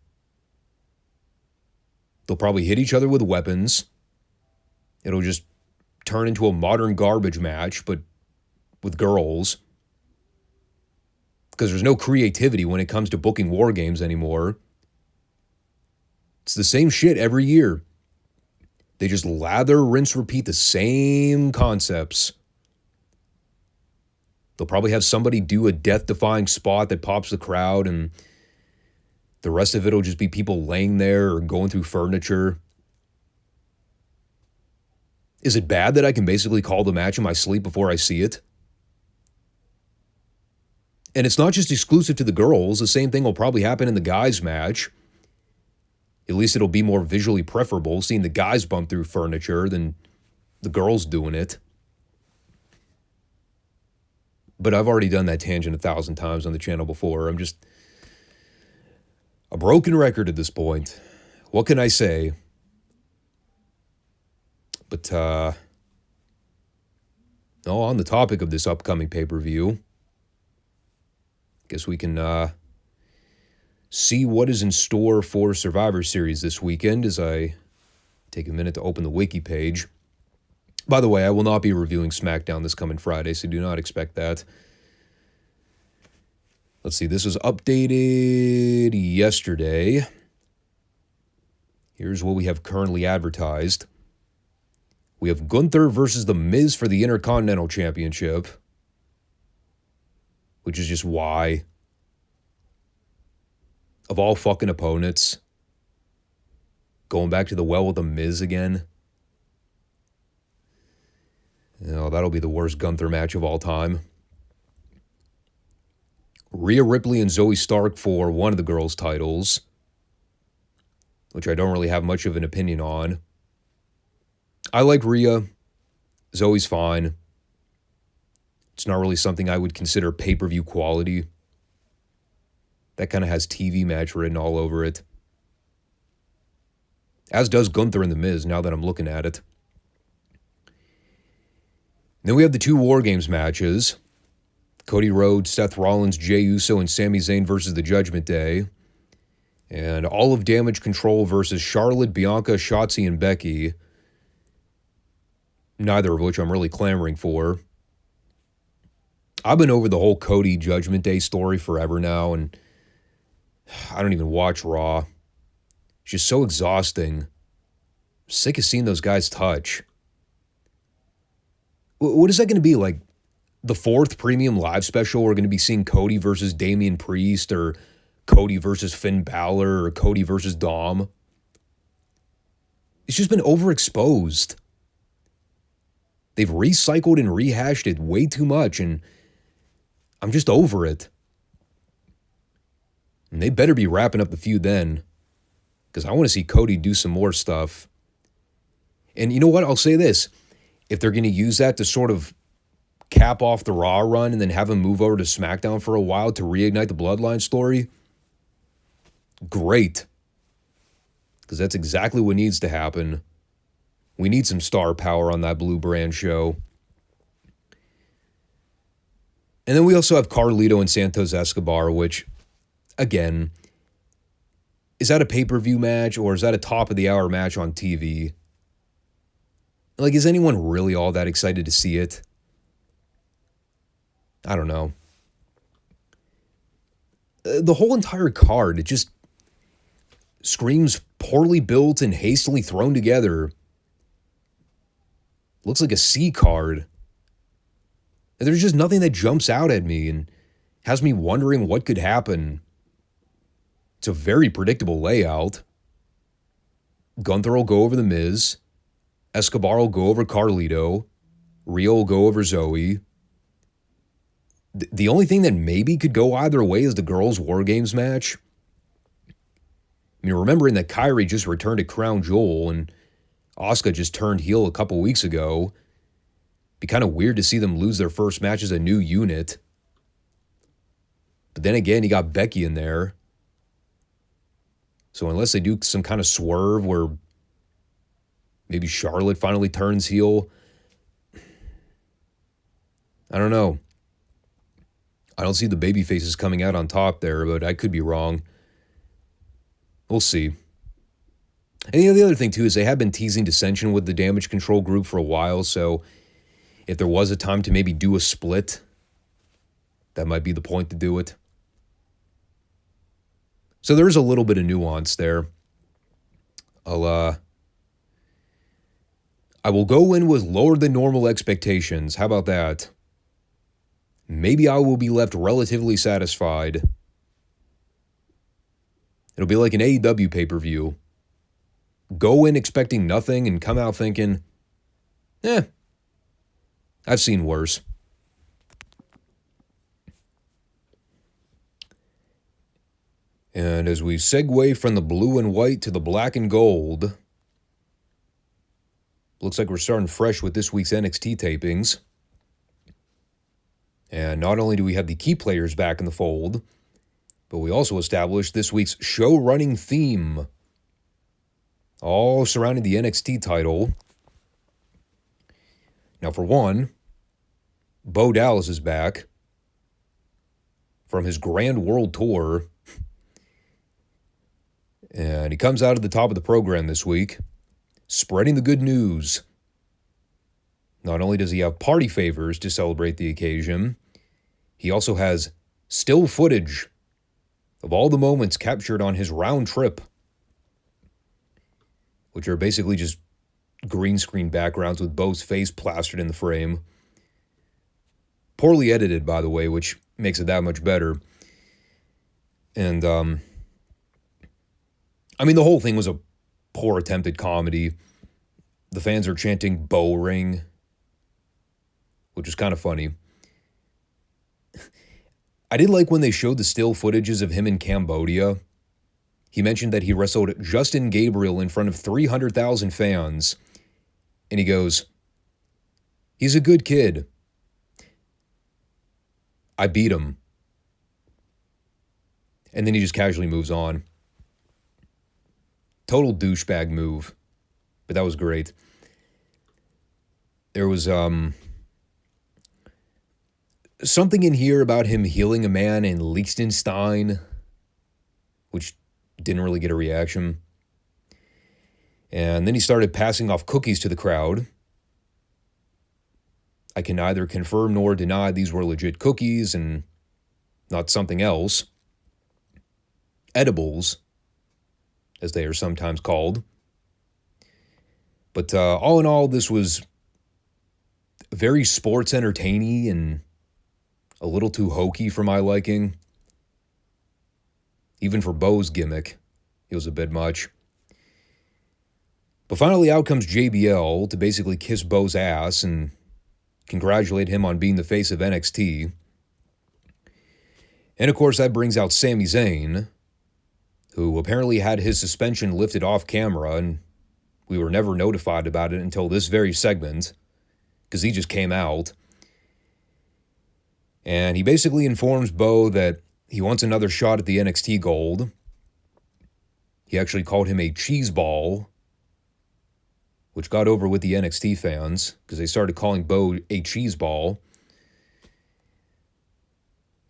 They'll probably hit each other with weapons. It'll just turn into a modern garbage match, but with girls. because there's no creativity when it comes to booking war games anymore. It's the same shit every year. They just lather, rinse, repeat the same concepts. They'll probably have somebody do a death-defying spot that pops the crowd, and the rest of it will just be people laying there or going through furniture. Is it bad that I can basically call the match in my sleep before I see it? And it's not just exclusive to the girls. The same thing will probably happen in the guys' match. At least it'll be more visually preferable seeing the guys bump through furniture than the girls doing it. But I've already done that tangent 1,000 times on the channel before. I'm just a broken record at this point. What can I say? But, on the topic of this upcoming pay-per-view, guess we can see what is in store for Survivor Series this weekend as I take a minute to open the wiki page. By the way, I will not be reviewing SmackDown this coming Friday, so do not expect that. Let's see, this was updated yesterday. Here's what we have currently advertised. We have Gunther versus The Miz for the Intercontinental Championship, which is just why. Of all fucking opponents, going back to the well with The Miz again. That'll be the worst Gunther match of all time. Rhea Ripley and Zoe Stark for one of the girls' titles, which I don't really have much of an opinion on. I like Rhea. Zoe's fine. It's not really something I would consider pay-per-view quality. That kind of has TV match written all over it. As does Gunther and The Miz, now that I'm looking at it. Then we have the two Wargames matches. Cody Rhodes, Seth Rollins, Jey Uso, and Sami Zayn versus the Judgment Day. And all of Damage Control versus Charlotte, Bianca, Shotzi, and Becky. Neither of which I'm really clamoring for. I've been over the whole Cody Judgment Day story forever now, and I don't even watch Raw. It's just so exhausting. I'm sick of seeing those guys touch. What is that going to be, like the fourth premium live special? We're going to be seeing Cody versus Damian Priest, or Cody versus Finn Balor, or Cody versus Dom. It's just been overexposed. They've recycled and rehashed it way too much, and I'm just over it. And they better be wrapping up the feud then, because I want to see Cody do some more stuff. And you know what? I'll say this. If they're going to use that to sort of cap off the Raw run and then have him move over to SmackDown for a while to reignite the Bloodline story, great. Because that's exactly what needs to happen. We need some star power on that Blue Brand show. And then we also have Carlito and Santos Escobar, which, again, is that a pay-per-view match or is that a top-of-the-hour match on TV? Like, is anyone really all that excited to see it? I don't know. The whole entire card, it just screams poorly built and hastily thrown together. Looks like a C card. And there's just nothing that jumps out at me and has me wondering what could happen. It's a very predictable layout. Gunther will go over The Miz. Escobar will go over Carlito. Rhea will go over Zoe. The only thing that maybe could go either way is the girls' Wargames match. I mean, remembering that Kairi just returned to Crown Jewel and Asuka just turned heel a couple weeks ago. Be kind of weird to see them lose their first match as a new unit. But then again, you got Becky in there. So unless they do some kind of swerve where maybe Charlotte finally turns heel, I don't know. I don't see the baby faces coming out on top there, but I could be wrong. We'll see. And the other thing, too, is they have been teasing dissension with the Damage Control group for a while, so if there was a time to maybe do a split, that might be the point to do it. So there is a little bit of nuance there. I will go in with lower than normal expectations. How about that? Maybe I will be left relatively satisfied. It'll be like an AEW pay-per-view. Go in expecting nothing and come out thinking, I've seen worse. And as we segue from the blue and white to the black and gold, looks like we're starting fresh with this week's NXT tapings. And not only do we have the key players back in the fold, but we also established this week's show-running theme, all surrounding the NXT title. Now, for one, Bo Dallas is back from his Grand World Tour. And he comes out at the top of the program this week, spreading the good news. Not only does he have party favors to celebrate the occasion, he also has still footage of all the moments captured on his round trip, which are basically just green screen backgrounds with Bo's face plastered in the frame. Poorly edited, by the way, which makes it that much better. And, the whole thing was a poor attempt at comedy. The fans are chanting Bo Ring, which is kind of funny. I did like when they showed the still footages of him in Cambodia. He mentioned that he wrestled Justin Gabriel in front of 300,000 fans. And he goes, he's a good kid. I beat him. And then he just casually moves on. Total douchebag move. But that was great. There was something in here about him healing a man in Liechtenstein, which didn't really get a reaction. And then he started passing off cookies to the crowd. I can neither confirm nor deny these were legit cookies and not something else. Edibles, as they are sometimes called. But all in all, this was very sports entertaining and a little too hokey for my liking. Even for Bo's gimmick, it was a bit much. But finally out comes JBL to basically kiss Bo's ass and congratulate him on being the face of NXT. And of course that brings out Sami Zayn, who apparently had his suspension lifted off camera, and we were never notified about it until this very segment, because he just came out. And he basically informs Bo that he wants another shot at the NXT gold. He actually called him a cheese ball, which got over with the NXT fans, because they started calling Bo a cheese ball.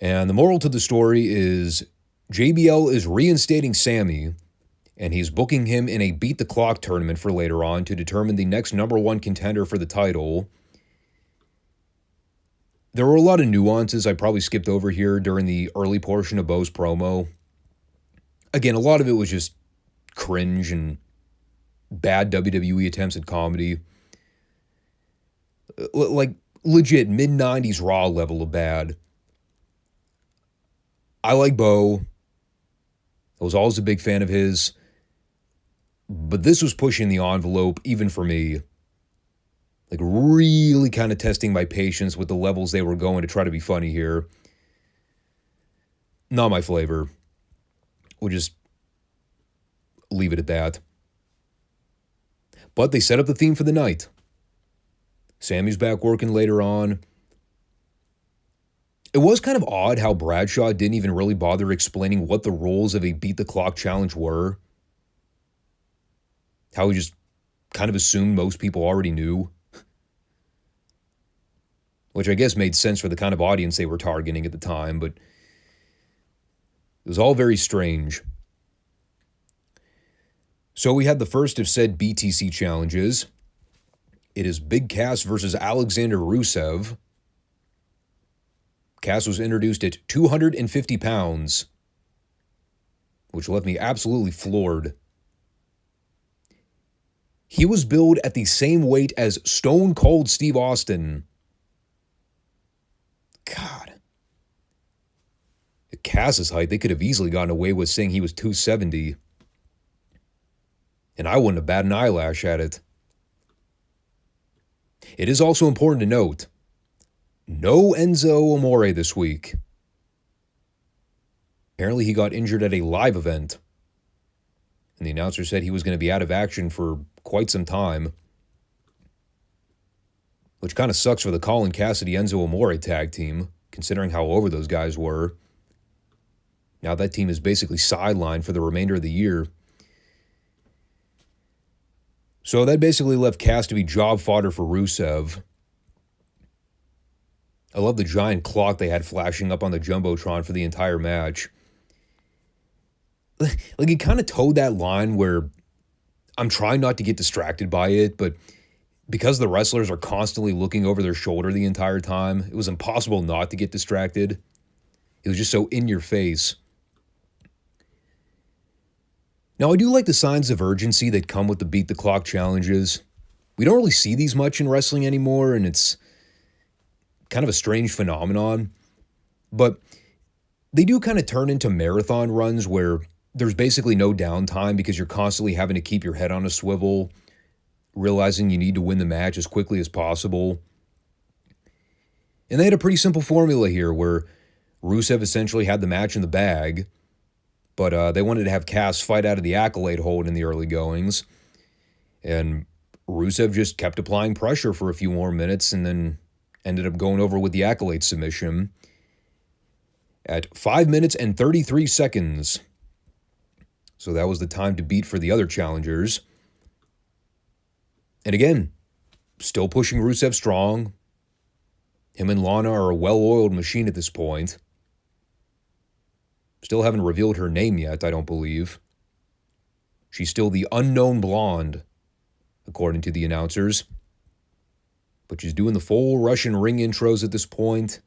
And the moral to the story is JBL is reinstating Sami, and he's booking him in a Beat the Clock tournament for later on to determine the next number one contender for the title. There were a lot of nuances I probably skipped over here during the early portion of Bo's promo. Again, a lot of it was just cringe and bad WWE attempts at comedy. Like, legit mid-90s Raw level of bad. I like Bo. I was always a big fan of his. But this was pushing the envelope, even for me. Like, really kind of testing my patience with the levels they were going to try to be funny here. Not my flavor. We'll just leave it at that. But they set up the theme for the night. Sami's back working later on. It was kind of odd how Bradshaw didn't even really bother explaining what the rules of a Beat the Clock challenge were. How he just kind of assumed most people already knew. Which I guess made sense for the kind of audience they were targeting at the time, but it was all very strange. So we had the first of said BTC challenges. It is Big Cass versus Alexander Rusev. Cass was introduced at 250 pounds. which left me absolutely floored. He was billed at the same weight as Stone Cold Steve Austin. God. At Cass's height, they could have easily gotten away with saying he was 270. And I wouldn't have batted an eyelash at it. It is also important to note, no Enzo Amore this week. Apparently he got injured at a live event. And the announcer said he was going to be out of action for quite some time. Which kind of sucks for the Colin Cassidy-Enzo Amore tag team, considering how over those guys were. Now that team is basically sidelined for the remainder of the year. So that basically left Cass to be job fodder for Rusev. I love the giant clock they had flashing up on the Jumbotron for the entire match. Like, he kind of towed that line where I'm trying not to get distracted by it, but because the wrestlers are constantly looking over their shoulder the entire time, it was impossible not to get distracted. It was just so in your face. Now, I do like the signs of urgency that come with the beat the clock challenges. We don't really see these much in wrestling anymore, and it's kind of a strange phenomenon. But they do kind of turn into marathon runs where there's basically no downtime because you're constantly having to keep your head on a swivel, realizing you need to win the match as quickly as possible. And they had a pretty simple formula here where Rusev essentially had the match in the bag, but they wanted to have Cass fight out of the Accolade hold in the early goings. And Rusev just kept applying pressure for a few more minutes and then ended up going over with the Accolade submission at 5 minutes and 33 seconds. So that was the time to beat for the other challengers. And again, still pushing Rusev strong. Him and Lana are a well-oiled machine at this point. Still haven't revealed her name yet, I don't believe. She's still the unknown blonde, according to the announcers. But she's doing the full Russian ring intros at this point.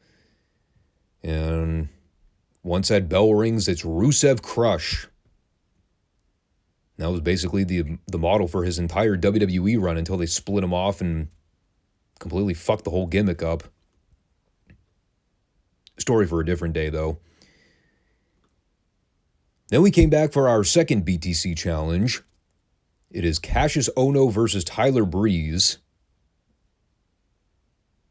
And once that bell rings, it's Rusev Crush. That was basically the model for his entire WWE run until they split him off and completely fucked the whole gimmick up. Story for a different day, though. Then we came back for our second BTC challenge. It is Cassius Ohno versus Tyler Breeze.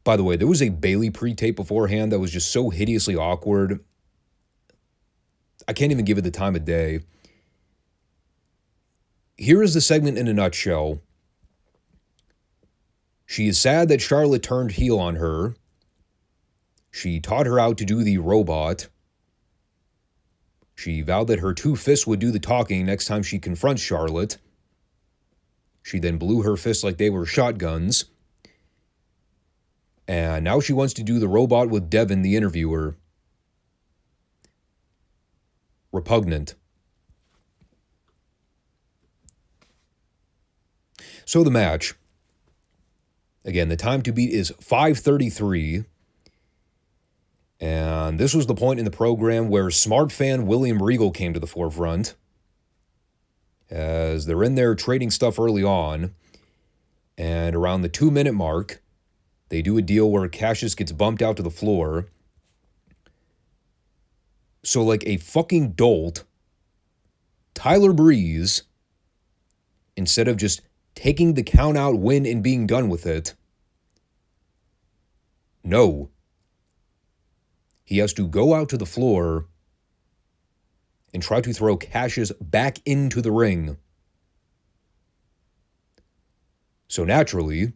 By the way, there was a Bayley pre-tape beforehand that was just so hideously awkward. I can't even give it the time of day. Here is the segment in a nutshell. She is sad that Charlotte turned heel on her. She taught her out to do the robot. She vowed that her two fists would do the talking next time she confronts Charlotte. She then blew her fists like they were shotguns. And now she wants to do the robot with Devin, the interviewer. Repugnant. So the match. Again, the time to beat is 5:33. And this was the point in the program where smart fan William Regal came to the forefront. As they're in there trading stuff early on. And around the 2-minute mark, they do a deal where Cassius gets bumped out to the floor. So like a fucking dolt, Tyler Breeze, instead of just taking the count-out win and being done with it, no. He has to go out to the floor and try to throw Cassius back into the ring. So naturally,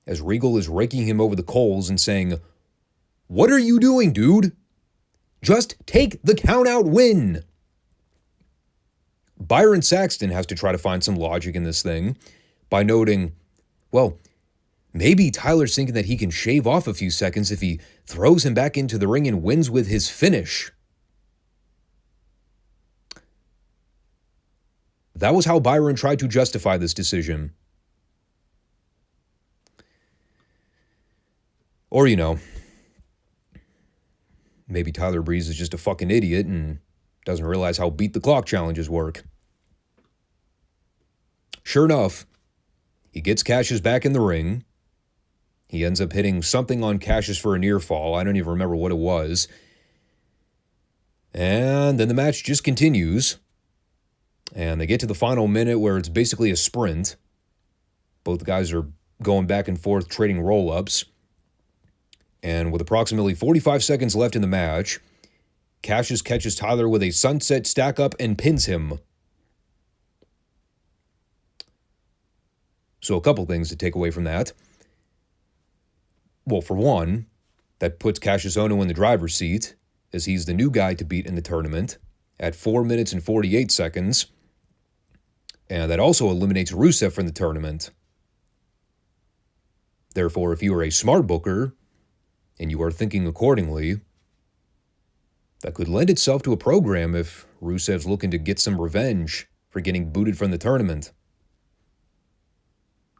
as Regal is raking him over the coals and saying, "What are you doing, dude? Just take the count-out win." Byron Saxton has to try to find some logic in this thing by noting, well, maybe Tyler's thinking that he can shave off a few seconds if he throws him back into the ring and wins with his finish. That was how Byron tried to justify this decision. Or, maybe Tyler Breeze is just a fucking idiot and Doesn't realize how beat the clock challenges work. Sure enough, he gets Cassius back in the ring. He ends up hitting something on Cassius for a near fall. I don't even remember what it was. And then the match just continues. And they get to the final minute where it's basically a sprint. Both guys are going back and forth, trading roll-ups. And with approximately 45 seconds left in the match, Cassius catches Tyler with a sunset stack-up and pins him. So a couple things to take away from that. Well, for one, that puts Cassius Ohno in the driver's seat, as he's the new guy to beat in the tournament at 4 minutes and 48 seconds. And that also eliminates Rusev from the tournament. Therefore, if you are a smart booker and you are thinking accordingly, that could lend itself to a program if Rusev's looking to get some revenge for getting booted from the tournament.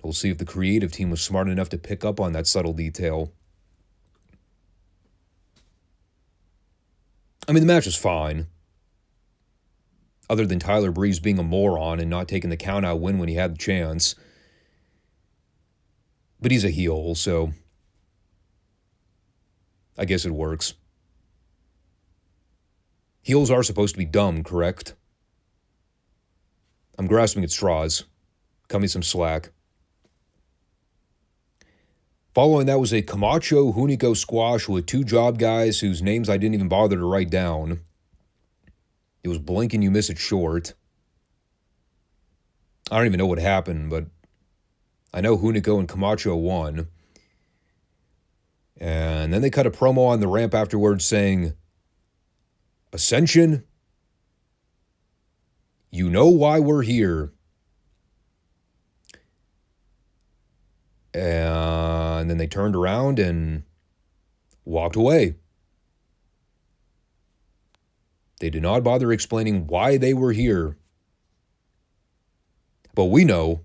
We'll see if the creative team was smart enough to pick up on that subtle detail. I mean, the match was fine. Other than Tyler Breeze being a moron and not taking the count-out win when he had the chance. But he's a heel, so I guess it works. Heels are supposed to be dumb, correct? I'm grasping at straws. Cut me some slack. Following that was a Camacho Hunico squash with two job guys whose names I didn't even bother to write down. It was blink and you miss it short. I don't even know what happened, but I know Hunico and Camacho won. And then they cut a promo on the ramp afterwards saying, "Ascension, you know why we're here." And then they turned around and walked away. They did not bother explaining why they were here. But we know.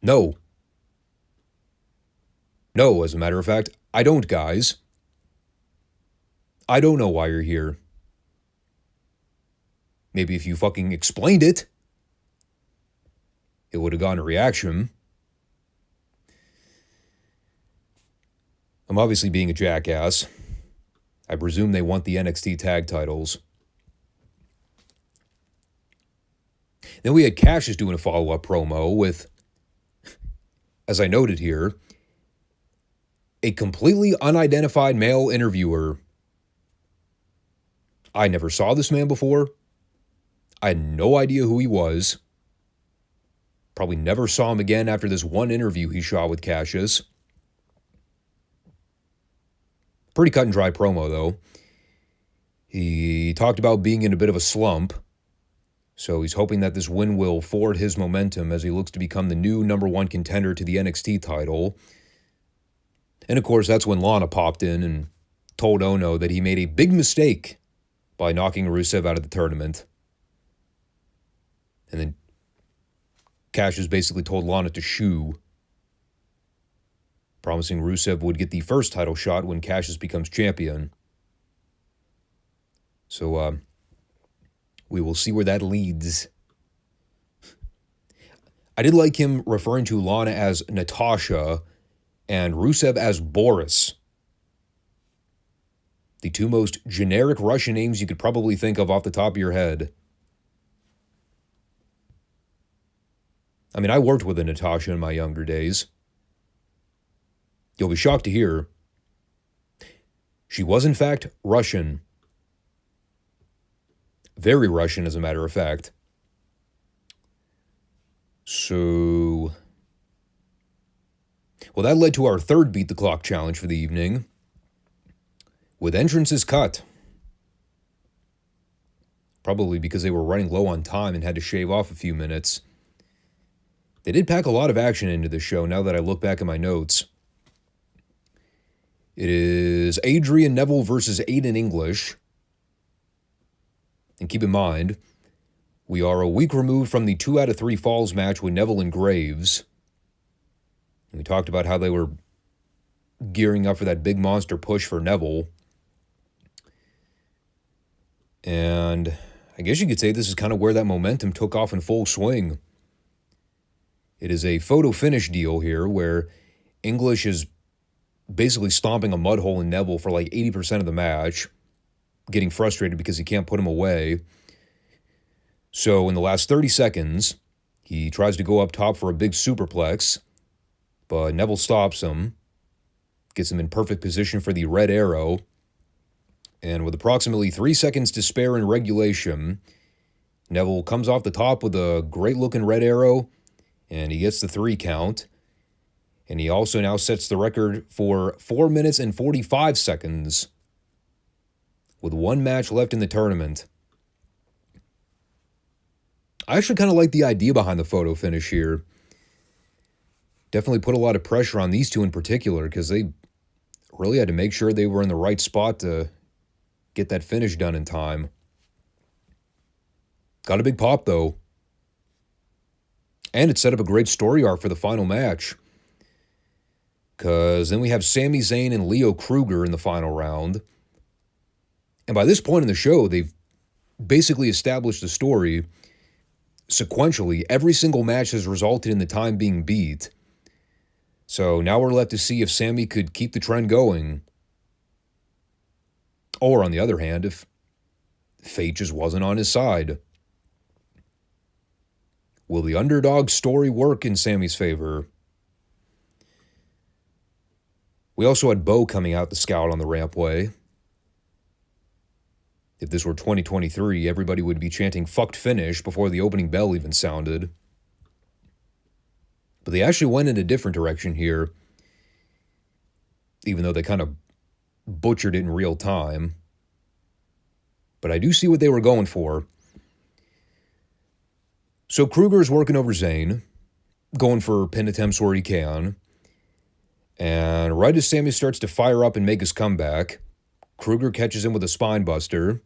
No. No, as a matter of fact, I don't, guys. I don't know why you're here. Maybe if you fucking explained it, it would have gotten a reaction. I'm obviously being a jackass. I presume they want the NXT tag titles. Then we had Cassius doing a follow-up promo with, as I noted here, a completely unidentified male interviewer. I never saw this man before. I had no idea who he was. Probably never saw him again after this one interview he shot with Cassius. Pretty cut and dry promo, though. He talked about being in a bit of a slump, so he's hoping that this win will forward his momentum as he looks to become the new #1 contender to the NXT title. And of course, that's when Lana popped in and told Ono that he made a big mistake by knocking Rusev out of the tournament. And then Cassius basically told Lana to shoo, promising Rusev would get the first title shot when Cassius becomes champion. So, we will see where that leads. I did like him referring to Lana as Natasha and Rusev as Boris. The two most generic Russian names you could probably think of off the top of your head. I mean, I worked with a Natasha in my younger days. You'll be shocked to hear she was, in fact, Russian. Very Russian, as a matter of fact. So, well, that led to our third Beat the Clock challenge for the evening, with entrances cut. Probably because they were running low on time and had to shave off a few minutes. They did pack a lot of action into the show now that I look back at my notes. It is Adrian Neville versus Aiden English. And keep in mind, we are a week removed from the 2 out of 3 falls match with Neville and Graves. And we talked about how they were gearing up for that big monster push for Neville. And I guess you could say this is kind of where that momentum took off in full swing. It is a photo finish deal here where English is basically stomping a mud hole in Neville for like 80% of the match, getting frustrated because he can't put him away. So in the last 30 seconds, he tries to go up top for a big superplex, but Neville stops him, gets him in perfect position for the red arrow, and with approximately 3 seconds to spare in regulation, Neville comes off the top with a great-looking red arrow, and he gets the 3 count. And he also now sets the record for 4 minutes and 45 seconds with 1 match left in the tournament. I actually kind of like the idea behind the photo finish here. Definitely put a lot of pressure on these two in particular because they really had to make sure they were in the right spot to get that finish done in time. Got a big pop, though. And it set up a great story arc for the final match. Because then we have Sami Zayn and Leo Kruger in the final round. And by this point in the show, they've basically established a story. Sequentially, every single match has resulted in the time being beat. So now we're left to see if Sami could keep the trend going. Or on the other hand, if fate just wasn't on his side. Will the underdog story work in Sami's favor? We also had Bo coming out to scout on the rampway. If this were 2023, everybody would be chanting "fucked finish" before the opening bell even sounded. But they actually went in a different direction here, even though they kind of butchered it in real time. But I do see what they were going for. So Kruger is working over Zayn, going for pin attempts where he can. And right as Sami starts to fire up and make his comeback, Kruger catches him with a spine buster.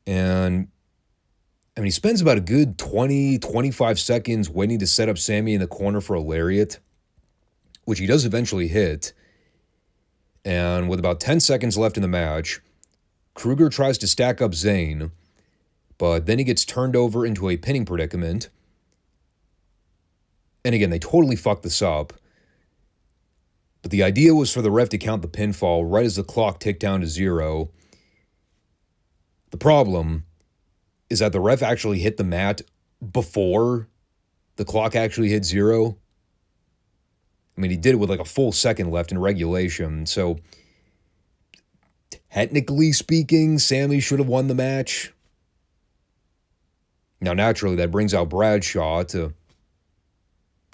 And, I mean, he spends about a good 20, 25 seconds waiting to set up Sami in the corner for a lariat, which he does eventually hit. And with about 10 seconds left in the match, Kruger tries to stack up Zayn, but then he gets turned over into a pinning predicament. And again, they totally fucked this up. But the idea was for the ref to count the pinfall right as the clock ticked down to 0. The problem is that the ref actually hit the mat before the clock actually hit 0. I mean, he did it with like a full second left in regulation. So, technically speaking, Sami should have won the match. Now, naturally, that brings out Bradshaw to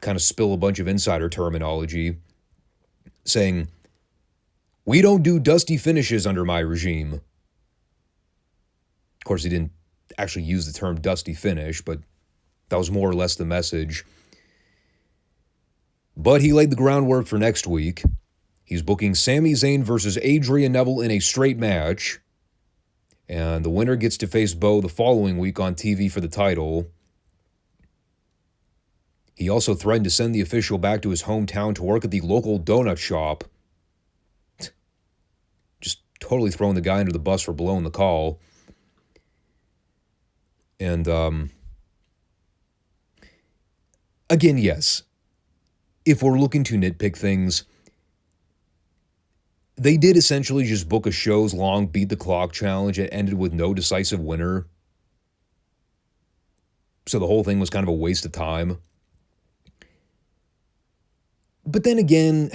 kind of spill a bunch of insider terminology, saying, "We don't do dusty finishes under my regime." Of course, he didn't actually use the term dusty finish, but that was more or less the message. But he laid the groundwork for next week. He's booking Sami Zayn versus Adrian Neville in a straight match. And the winner gets to face Bo the following week on TV for the title. He also threatened to send the official back to his hometown to work at the local donut shop. Just totally throwing the guy under the bus for blowing the call. And, again, yes, if we're looking to nitpick things, they did essentially just book a show's long beat the clock challenge that ended with no decisive winner. So the whole thing was kind of a waste of time. But then again,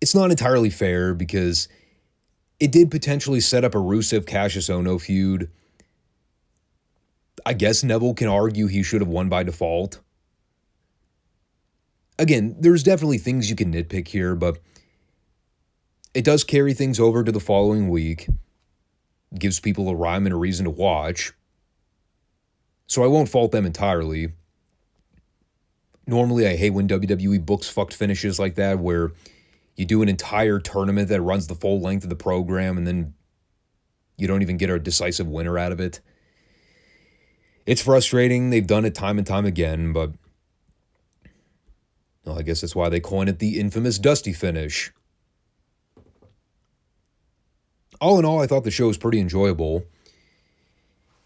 it's not entirely fair because it did potentially set up a Rusev-Cassius Ohno feud. I guess Neville can argue he should have won by default. Again, there's definitely things you can nitpick here, but it does carry things over to the following week. Gives people a rhyme and a reason to watch. So I won't fault them entirely. Normally, I hate when WWE books fucked finishes like that, where you do an entire tournament that runs the full length of the program, and then you don't even get a decisive winner out of it. It's frustrating. They've done it time and time again, but well, I guess that's why they coined it the infamous Dusty finish. All in all, I thought the show was pretty enjoyable.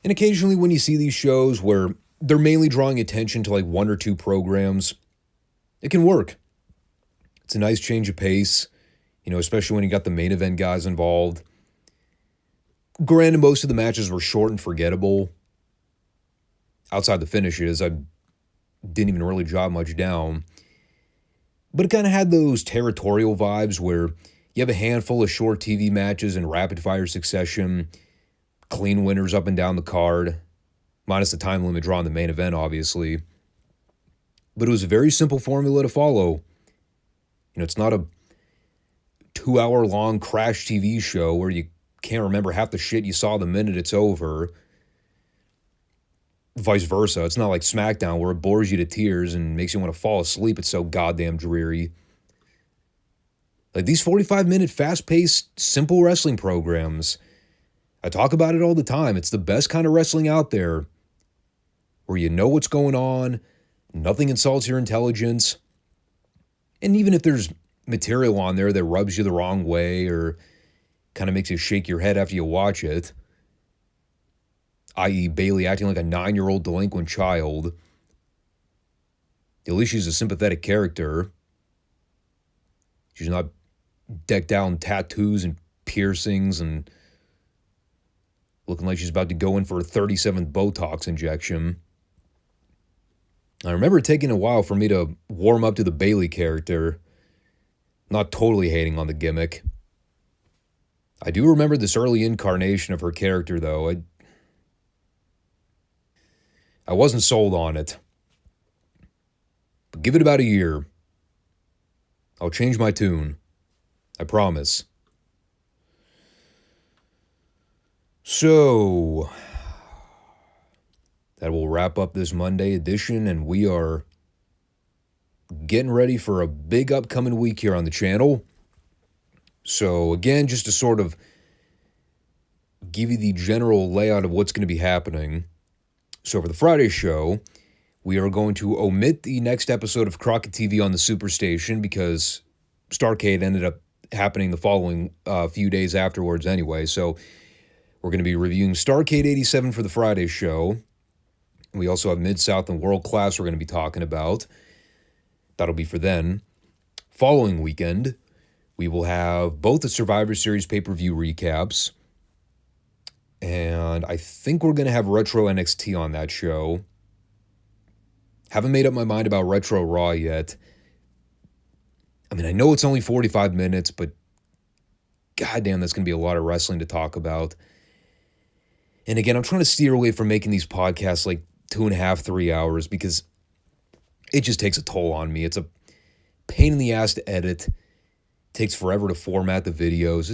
And occasionally when you see these shows where they're mainly drawing attention to like one or two programs, it can work. It's a nice change of pace, especially when you got the main event guys involved. Granted, most of the matches were short and forgettable. Outside the finishes, I didn't even really jot much down. But it kind of had those territorial vibes where you have a handful of short TV matches in rapid-fire succession, clean winners up and down the card, minus the time limit draw in the main event, obviously. But it was a very simple formula to follow. It's not a 2-hour-long crash TV show where you can't remember half the shit you saw the minute it's over. Vice versa. It's not like SmackDown where it bores you to tears and makes you want to fall asleep. It's so goddamn dreary. Like these 45-minute fast-paced, simple wrestling programs, I talk about it all the time. It's the best kind of wrestling out there where you know what's going on, nothing insults your intelligence, and even if there's material on there that rubs you the wrong way or kind of makes you shake your head after you watch it, i.e. Bayley acting like a 9-year-old delinquent child, at least she's a sympathetic character. She's not decked out in tattoos and piercings and looking like she's about to go in for a 37th Botox injection. I remember it taking a while for me to warm up to the Bayley character, not totally hating on the gimmick. I do remember this early incarnation of her character, though. I wasn't sold on it. But give it about a year. I'll change my tune. I promise. So, that will wrap up this Monday edition, and we are getting ready for a big upcoming week here on the channel. So, again, just to sort of give you the general layout of what's going to be happening. So for the Friday show, we are going to omit the next episode of Crockett TV on the Superstation because Starrcade ended up happening the following few days afterwards anyway. So we're going to be reviewing Starrcade 87 for the Friday show. We also have Mid-South and World Class we're going to be talking about. That'll be for then. Following weekend, we will have both the Survivor Series pay-per-view recaps. And I think we're going to have Retro NXT on that show. Haven't made up my mind about Retro Raw yet. I mean, I know it's only 45 minutes, but goddamn, that's going to be a lot of wrestling to talk about. And again, I'm trying to steer away from making these podcasts like 2.5, 3 hours because it just takes a toll on me. It's a pain in the ass to edit. It takes forever to format the videos.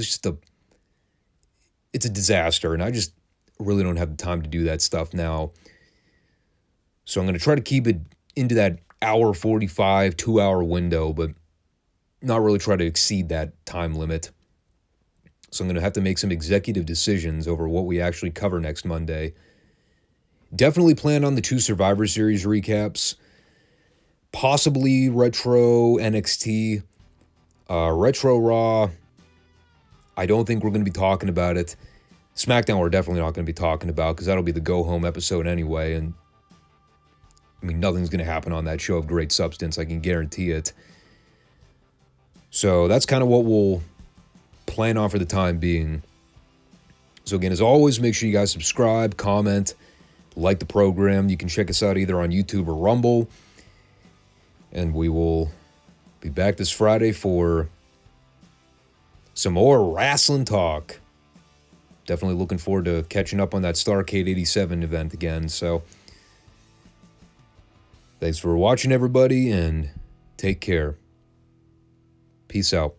It's a disaster, and I just really don't have the time to do that stuff now. So I'm going to try to keep it into that hour 45, 2-hour window, but not really try to exceed that time limit. So I'm going to have to make some executive decisions over what we actually cover next Monday. Definitely plan on the 2 Survivor Series recaps, possibly Retro NXT, Retro Raw. I don't think we're going to be talking about it. SmackDown we're definitely not going to be talking about because that'll be the go-home episode anyway. And I mean, nothing's going to happen on that show of great substance. I can guarantee it. So that's kind of what we'll plan on for the time being. So again, as always, make sure you guys subscribe, comment, like the program. You can check us out either on YouTube or Rumble. And we will be back this Friday for some more wrestling talk. Definitely looking forward to catching up on that Starrcade 87 event again. So thanks for watching, everybody, and take care. Peace out.